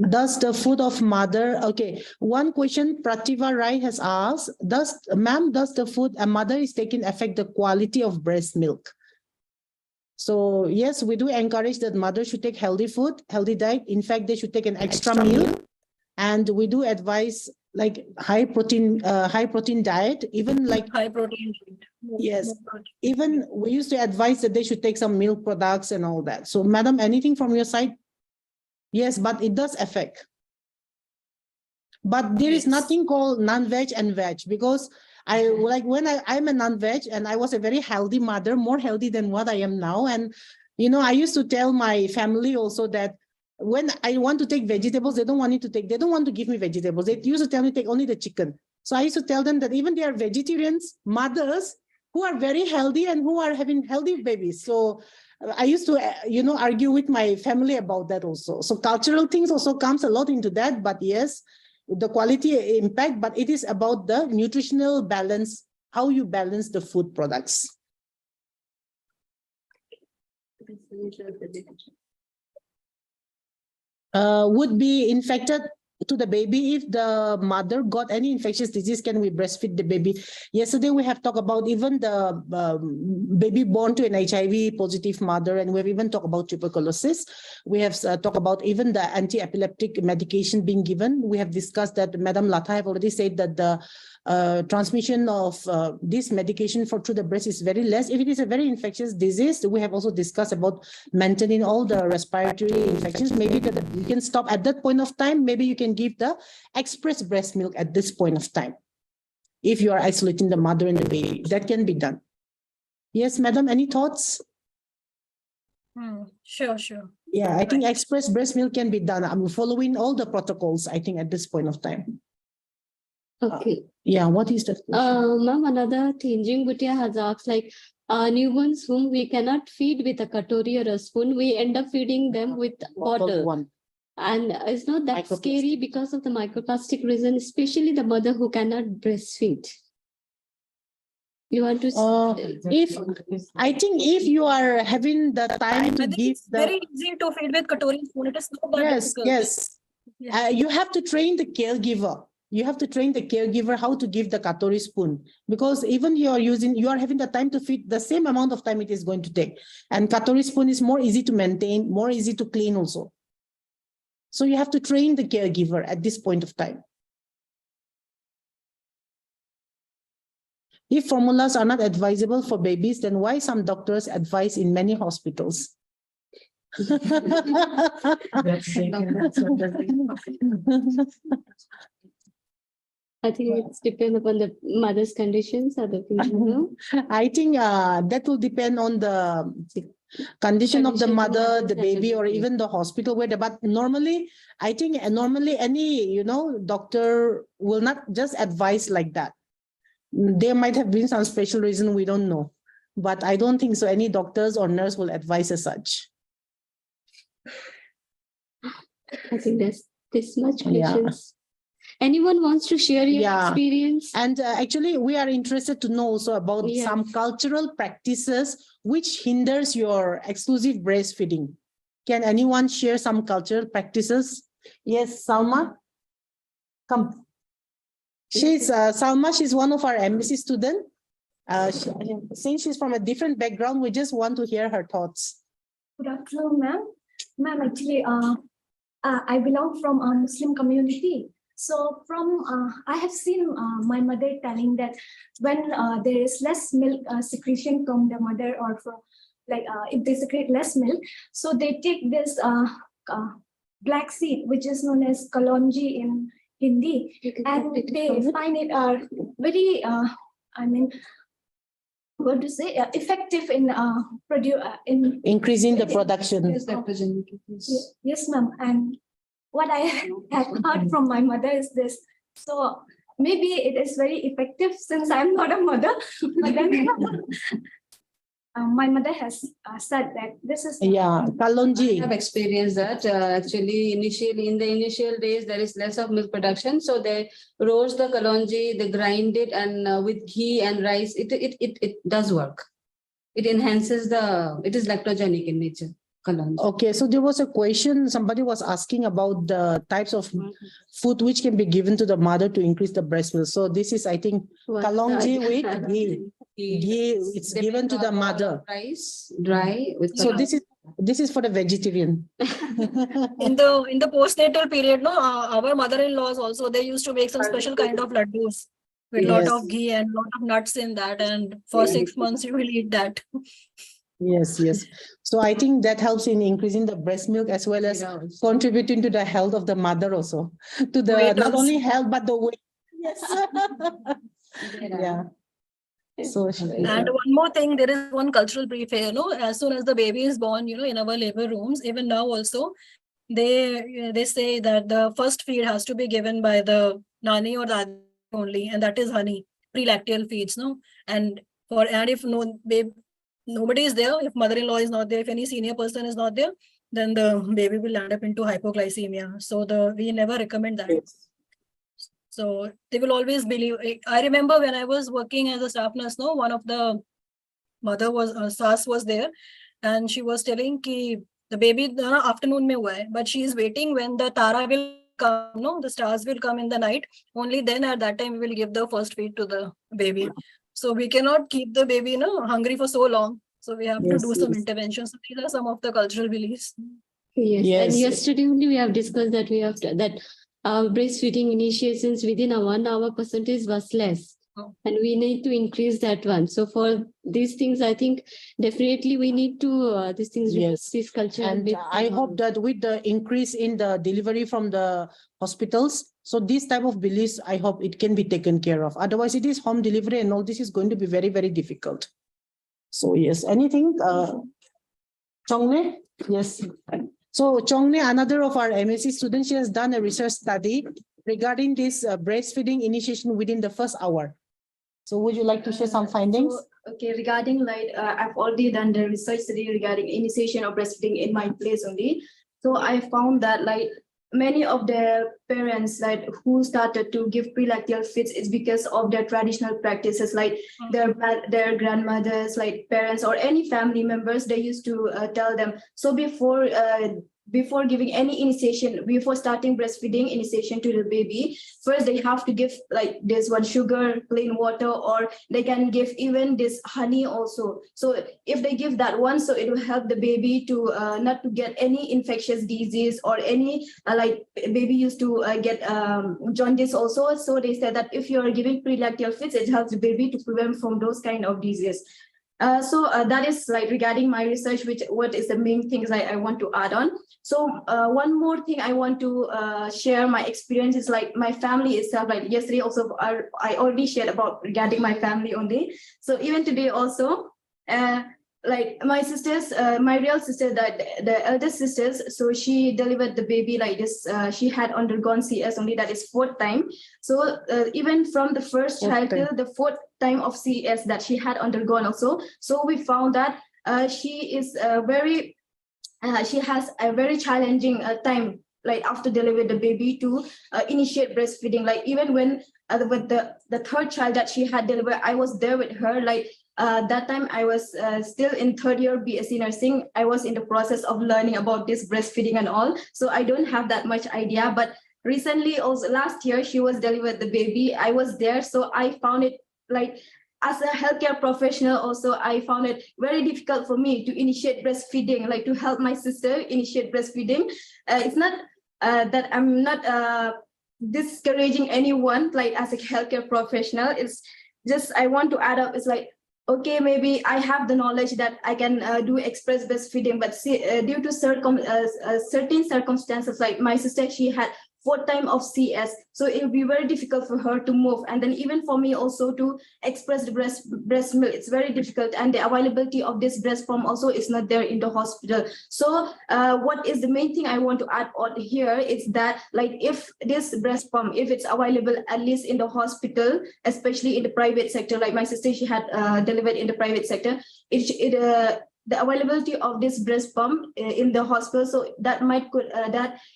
Does the food of mother, okay, one question Prativa Rai has asked, does the food a mother is taking affect the quality of breast milk? So yes, we do encourage that mothers should take healthy food, healthy diet. In fact, they should take an extra meal. And we do advise like high protein diet, even like high protein. Yes, even we used to advise that they should take some milk products and all that. So madam, anything from your side? Yes, but it does affect. But there is nothing called non-veg and veg, because I like when I'm a non-veg and I was a very healthy mother, more healthy than what I am now. And, I used to tell my family also that when I want to take vegetables, they don't want to give me vegetables. They used to tell me take only the chicken. So I used to tell them that even they are vegetarians, mothers who are very healthy and who are having healthy babies. So I used to, argue with my family about that also. So cultural things also comes a lot into that, but yes, the quality impact, but it is about the nutritional balance, how you balance the food products. Would be infected to the baby if the mother got any infectious disease? Can we breastfeed the baby? Yesterday we have talked about even the baby born to an HIV positive mother, and we've even talked about tuberculosis. We have talked about even the anti-epileptic medication being given. We have discussed that. Madam Latha have already said that the transmission of this medication through the breast is very less. If it is a very infectious disease, we have also discussed about maintaining all the respiratory infections. Maybe that you can stop at that point of time. Maybe you can give the express breast milk at this point of time. If you are isolating the mother and the baby, that can be done. Yes, madam, any thoughts? Sure. Yeah, I think express breast milk can be done. I'm following all the protocols, I think, at this point of time. Okay. Yeah, what is the Ma'am, another Thinjing Bhutia has asked, like, newborns whom we cannot feed with a katori or a spoon, we end up feeding them with water. one? And it's not that Microplastic. scary because of the microplastic reason, especially the mother who cannot breastfeed. You want to? If I think if you are having the time to I think give it's very easy to feed with katori spoon. It is not that difficult. yes. Yeah. You have to train the caregiver. You have to train the caregiver how to give the katori spoon, because even you are having the time to feed, the same amount of time it is going to take. And katori spoon is more easy to maintain, more easy to clean also. So you have to train the caregiver at this point of time. If formulas are not advisable for babies, then why some doctors advise in many hospitals? I think it's depend upon the mother's conditions, other things, you know. I think that will depend on the condition of the mother, the baby, or even the hospital where. But normally, I think normally any doctor will not just advise like that. There might have been some special reason we don't know, but I don't think so. Any doctors or nurse will advise as such. I think there's this much Yeah. patience. Anyone wants to share your Yeah. experience? And actually, we are interested to know also about Yes. some cultural practices which hinders your exclusive breastfeeding. Can anyone share some cultural practices? Yes, Salma, come. Salma. She's one of our embassy student. Since she's from a different background, we just want to hear her thoughts. Good afternoon, ma'am. Ma'am, actually, I belong from a Muslim community. So I have seen my mother telling that when there is less milk secretion from the mother, or if they secrete less milk, so they take this black seed, which is known as kalonji in Hindi, and they find it very, effective in Increasing the production. Yes, ma'am. And what I have heard from my mother is this. So maybe it is very effective since I'm not a mother. But then my mother has said that this is. Yeah, kalonji. I have experienced that actually in the initial days there is less of milk production, so they roast the kalonji, they grind it, and with ghee and rice, it does work. It enhances it is lactogenic in nature. Kalonji. Okay, so there was a question, somebody was asking about the types of food which can be given to the mother to increase the breast milk. So this is, I think, kalonji with ghee. Ghee, it's given to the mother. Rice, dry with So kalonji. this is for the vegetarian. In the postnatal period, no, our mother-in-laws also, they used to make some special kind of laddus with lot Yes. of ghee and lot of nuts in that, and for 6 months you will eat that. Yes. So I think that helps in increasing the breast milk as well as contributing to the health of the mother also. To the Weight not also. only health but the weight. Yes. Yeah. So And one more thing, there is one cultural brief here, as soon as the baby is born, in our labor rooms, even now also, they say that the first feed has to be given by the nani or dadi only, and that is honey, pre-lacteal feeds, no? And if nobody is there, if mother-in-law is not there, if any senior person is not there, then the baby will end up into hypoglycemia. So we never recommend that. So they will always believe. I remember when I was working as a staff nurse, one of the mother was SAS was there, and she was telling ki the baby afternoon mein hua hai, but she is waiting when the Tara will come, no, the stars will come in the night. Only then at that time we will give the first feed to the baby. So we cannot keep the baby, hungry for so long. So we have to Yes, do some yes. interventions. So these are some of the cultural beliefs. Yes, and Yes. yesterday only we have discussed that breastfeeding initiations within a 1 hour percentage was less. Oh. And we need to increase that one. So for these things, I think definitely we need to Yes. this culture. And I hope that with the increase in the delivery from the hospitals, so this type of beliefs, I hope it can be taken care of. Otherwise, it is home delivery and all this is going to be very, very difficult. So yes, anything, Chongne? Yes. So Chongne, another of our MSc students, she has done a research study regarding this breastfeeding initiation within the first hour. So would you like to share some findings? Okay, regarding I've already done the research study regarding initiation of breastfeeding in my place only. So I found that many of the parents who started to give prelactal feeds is because of their traditional practices, their grandmothers, parents or any family members, they used to tell them. So before giving any initiation, before starting breastfeeding initiation to the baby, first they have to give this one sugar, plain water, or they can give even this honey also. So if they give that one, so it will help the baby to not to get any infectious disease or any baby used to get jaundice also. So they said that if you are giving prelactal feeds, it helps the baby to prevent from those kind of diseases. So that is regarding my research, what is the main things I want to add on. So one more thing I want to share my experience is my family itself. Yesterday also I already shared about regarding my family only. So even today also, my sisters, my real sister, that the eldest sisters, so she delivered the baby like this. She had undergone CS only, that is 4th time. So even from the first child till the 4th time of CS that she had undergone also. So we found that she is she has a very challenging time after delivery the baby to initiate breastfeeding. Even when with the 3rd child that she had delivered, I was there with her. That time I was still in 3rd year BSc nursing. I was in the process of learning about this breastfeeding and all. So I don't have that much idea. But recently, also last year, she was delivered the baby. I was there. So I found it as a healthcare professional also, I found it very difficult for me to initiate breastfeeding, to help my sister initiate breastfeeding. It's not that I'm not discouraging anyone, as a healthcare professional. It's just, I want to add up, it's okay, maybe I have the knowledge that I can do express breastfeeding, but due to certain circumstances, my sister, she had 4th time of CS, so it will be very difficult for her to move, and then even for me also to express the breast milk, it's very difficult, and the availability of this breast pump also is not there in the hospital. So what is the main thing I want to add on here is that if this breast pump, if it's available at least in the hospital, especially in the private sector, my sister, she had delivered in the private sector, the availability of this breast pump in the hospital, so that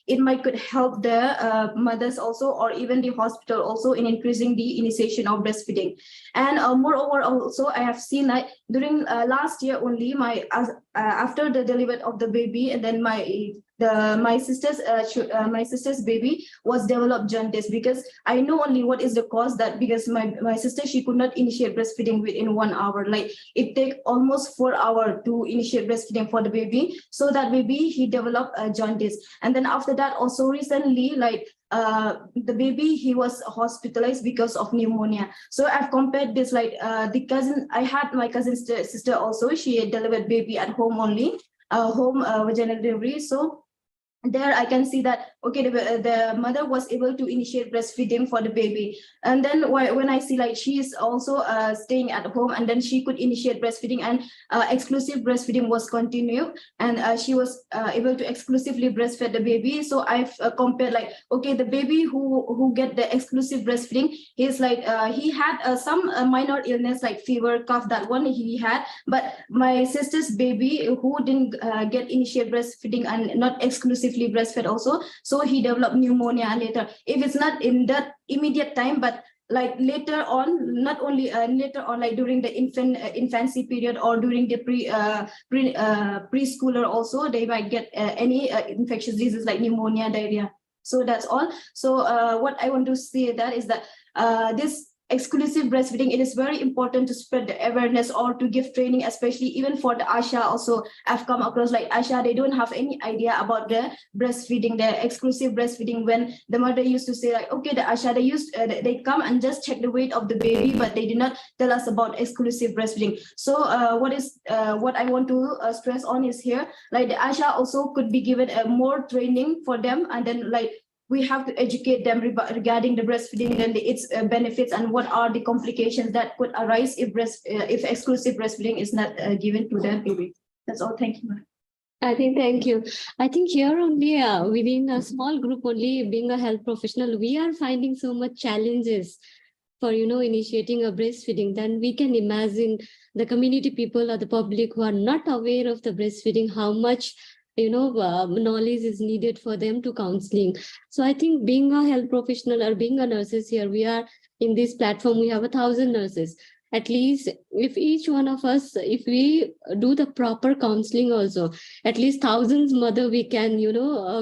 it might could help the mothers also, or even the hospital also, in increasing the initiation of breastfeeding. And moreover, also I have seen during last year only, after the delivery of the baby, and then my sister's baby was developed jaundice, because I know only what is the cause, that because my sister, she could not initiate breastfeeding within 1 hour. It take almost 4 hours to initiate breastfeeding for the baby. So that baby, he developed jaundice. And then after that, also recently, the baby, he was hospitalized because of pneumonia. So I've compared this, the cousin, I had my cousin's sister also, she delivered baby at home only, home vaginal delivery. So there I can see that, okay, the mother was able to initiate breastfeeding for the baby. And then when I see she is also staying at home, and then she could initiate breastfeeding, and exclusive breastfeeding was continued, and she was able to exclusively breastfeed the baby. So I've compared okay, the baby who get the exclusive breastfeeding, he's he had some minor illness like fever, cough, that one he had. But my sister's baby who didn't get initiate breastfeeding and not exclusively breastfed also, so he developed pneumonia later. If it's not in that immediate time, but later on, not only later on, during the infancy period, or during the preschooler also, they might get any infectious diseases like pneumonia, diarrhea. So that's all. So what I want to say that is that this exclusive breastfeeding, it is very important to spread the awareness or to give training, especially even for the Asha. Also, I've come across like Asha, they don't have any idea about the breastfeeding, the exclusive breastfeeding. When the mother used to say like, okay, the Asha, they come and just check the weight of the baby, but they did not tell us about exclusive breastfeeding. So what I want to stress on is here, like the Asha also could be given more training for them, and then like we have to educate them regarding the breastfeeding and its benefits and what are the complications that could arise if exclusive breastfeeding is not given to their baby. That's all. Thank you. Thank you. I think here only within a small group only, being a health professional, we are finding so much challenges for, initiating a breastfeeding. Then we can imagine the community people or the public who are not aware of the breastfeeding, how much knowledge is needed for them to counseling. So I think being a health professional or being a nurses here, we are in this platform, we have 1,000 nurses. At least if each one of us, if we do the proper counseling also, at least thousands mother we can,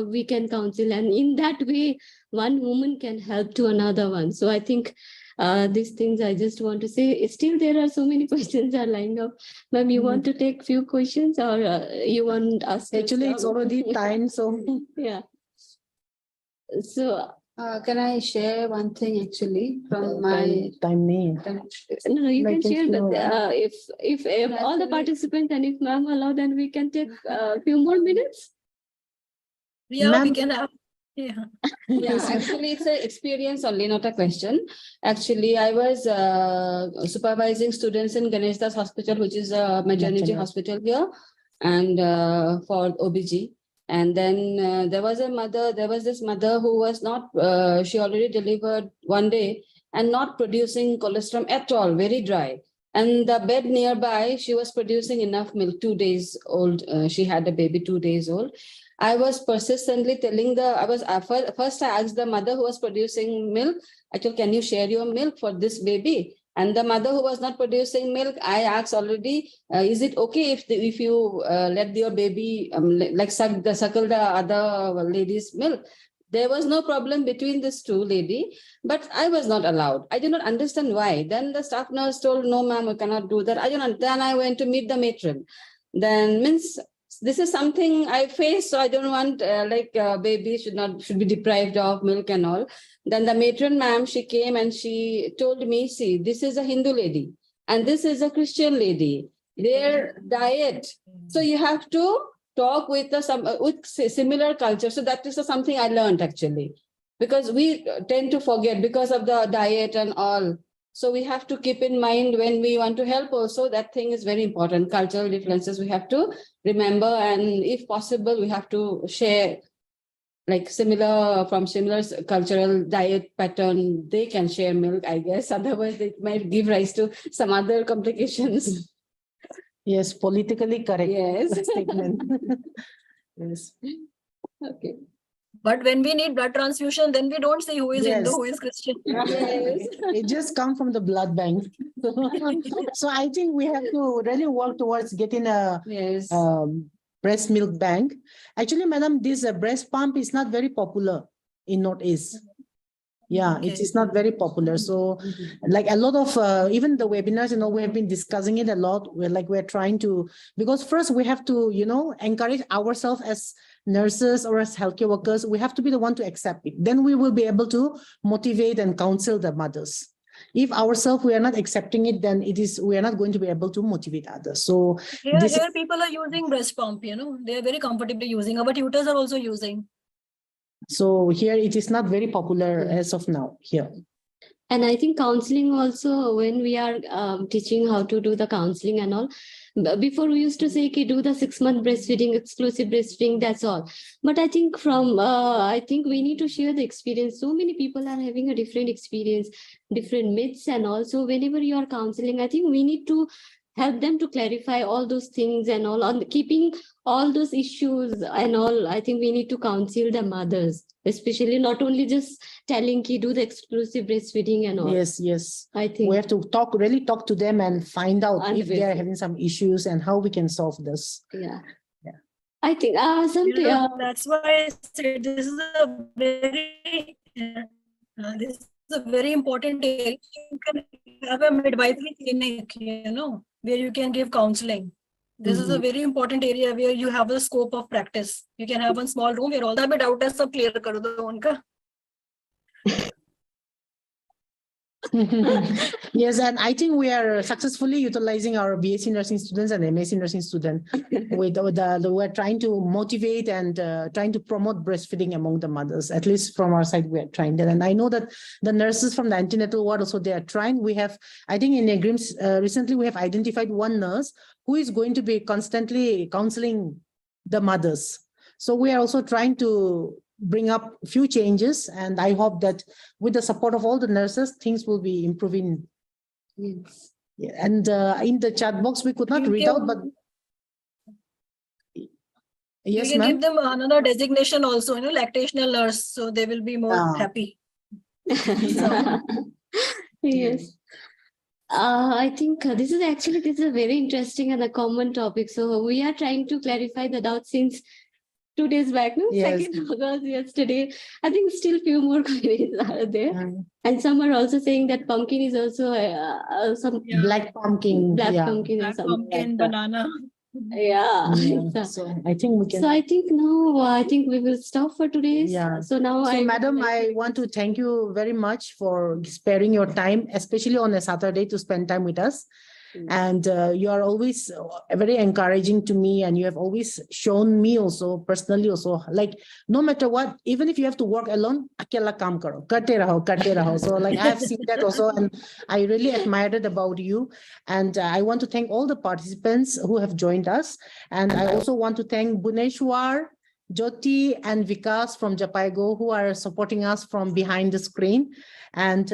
we can counsel. And in that way, one woman can help to another one. So I think these things I just want to say. Still, there are so many questions are lined up. Ma'am, you want to take few questions or you want us to Actually, it's stop? already time, so Yeah. So Can I share one thing actually from my time name. no, you Like can share if you- that. If all the Actually- participants and if ma'am allow, then we can take a few more minutes. Yeah, we Ma'am- can have. Yeah. Yeah, actually, it's an experience only, not a question. Actually, I was supervising students in Ganesh Das Hospital, which is a maternity Maternity. hospital here, and for OBG. And then there was this mother who was not, she already delivered one day and not producing colostrum at all, very dry. And the bed nearby, she was producing enough milk, 2 days old. She had a baby 2 days old. I was persistently telling first I asked the mother who was producing milk, actually, can you share your milk for this baby? And the mother who was not producing milk, I asked already, is it okay if you let your baby suckle the other lady's milk? There was no problem between these two lady, but I was not allowed. I did not understand why. Then the staff nurse told, no, ma'am, we cannot do that. Then I went to meet the matron. Then means this is something I face, so I don't want baby should be deprived of milk and all. Then the matron ma'am, she came and she told me, see, this is a Hindu lady and this is a Christian lady. Their diet. So you have to talk with with similar culture. So that is something I learned actually, because we tend to forget because of the diet and all. So we have to keep in mind when we want to help also, that thing is very important. Cultural differences we have to remember, and if possible, we have to share like similar cultural diet pattern. They can share milk, I guess. Otherwise, it might give rise to some other complications. Yes, politically correct. Yes. Statement. Yes. Okay. But when we need blood transfusion, then we don't say who is Hindu, Yes. who is Christian. Yes. It just comes from the blood bank. So I think we have to really work towards getting a Yes. breast milk bank. Actually, madam, this breast pump is not very popular in Northeast. Yeah, Okay. it is not very popular. So like a lot of even the webinars, we have been discussing it a lot. We're trying to, because first we have to, encourage ourselves as nurses or as healthcare workers. We have to be the one to accept it. Then we will be able to motivate and counsel the mothers. If ourselves we are not accepting it, then we are not going to be able to motivate others. So Here people are using breast pump, they are very comfortably using. Our tutors are also using. So here it is not very popular as of now here. And I think counseling also, when we are teaching how to do the counseling and all, before we used to say, okay, do the 6-month breastfeeding, exclusive breastfeeding, that's all. But I think I think we need to share the experience. So many people are having a different experience, different myths. And also whenever you are counseling, I think we need to help them to clarify all those things and all, on keeping all those issues and all. I think we need to counsel the mothers, especially not only just telling ki do the exclusive breastfeeding and all. Yes. I think We have to really talk to them and find out if they are Understood. having some issues and how we can solve this. Yeah. I think some You know, that's why I said this is a very important area. You can have a midwifery clinic, you know, where you can give counseling. This is a very important area where you have a scope of practice. You can have one small room where all the doubt is सब clear कर दो उनका. Yes, and I think we are successfully utilizing our BSc nursing students and MSc nursing students. We're trying to motivate and trying to promote breastfeeding among the mothers. At least from our side, we are trying that. And I know that the nurses from the antenatal ward also, they are trying. We have, I think in agreements, recently we have identified one nurse who is going to be constantly counseling the mothers. So we are also trying to bring up a few changes, and I hope that with the support of all the nurses, things will be improving. Yes. Yeah, and in the chat box, we could not You read can- out, but yes, you can ma'am. give them another designation also, you know, lactational nurse, so they will be more happy. Yes. I think this is a very interesting and a common topic. So we are trying to clarify the doubt since 2 days back, no? Yes. 2nd August yesterday. I think still few more queries are there. Mm. And some are also saying that pumpkin is also some Yeah. Black pumpkin. black yeah. pumpkin or Black something pumpkin, like that. banana. Yeah. Yeah. So I think we can. So I think now I think we will stop for today's. Yeah. So now So, I madam, I want to thank you very much for sparing your time, especially on a Saturday, to spend time with us. And you are always very encouraging to me, and you have always shown me also personally also, like, no matter what, even if you have to work alone, akela kaam karo, karte raho. So like I have seen that also, and I really admired it about you. And I want to thank all the participants who have joined us. And I also want to thank Buneshwar, Jyoti and Vikas from Japaigo, who are supporting us from behind the screen. And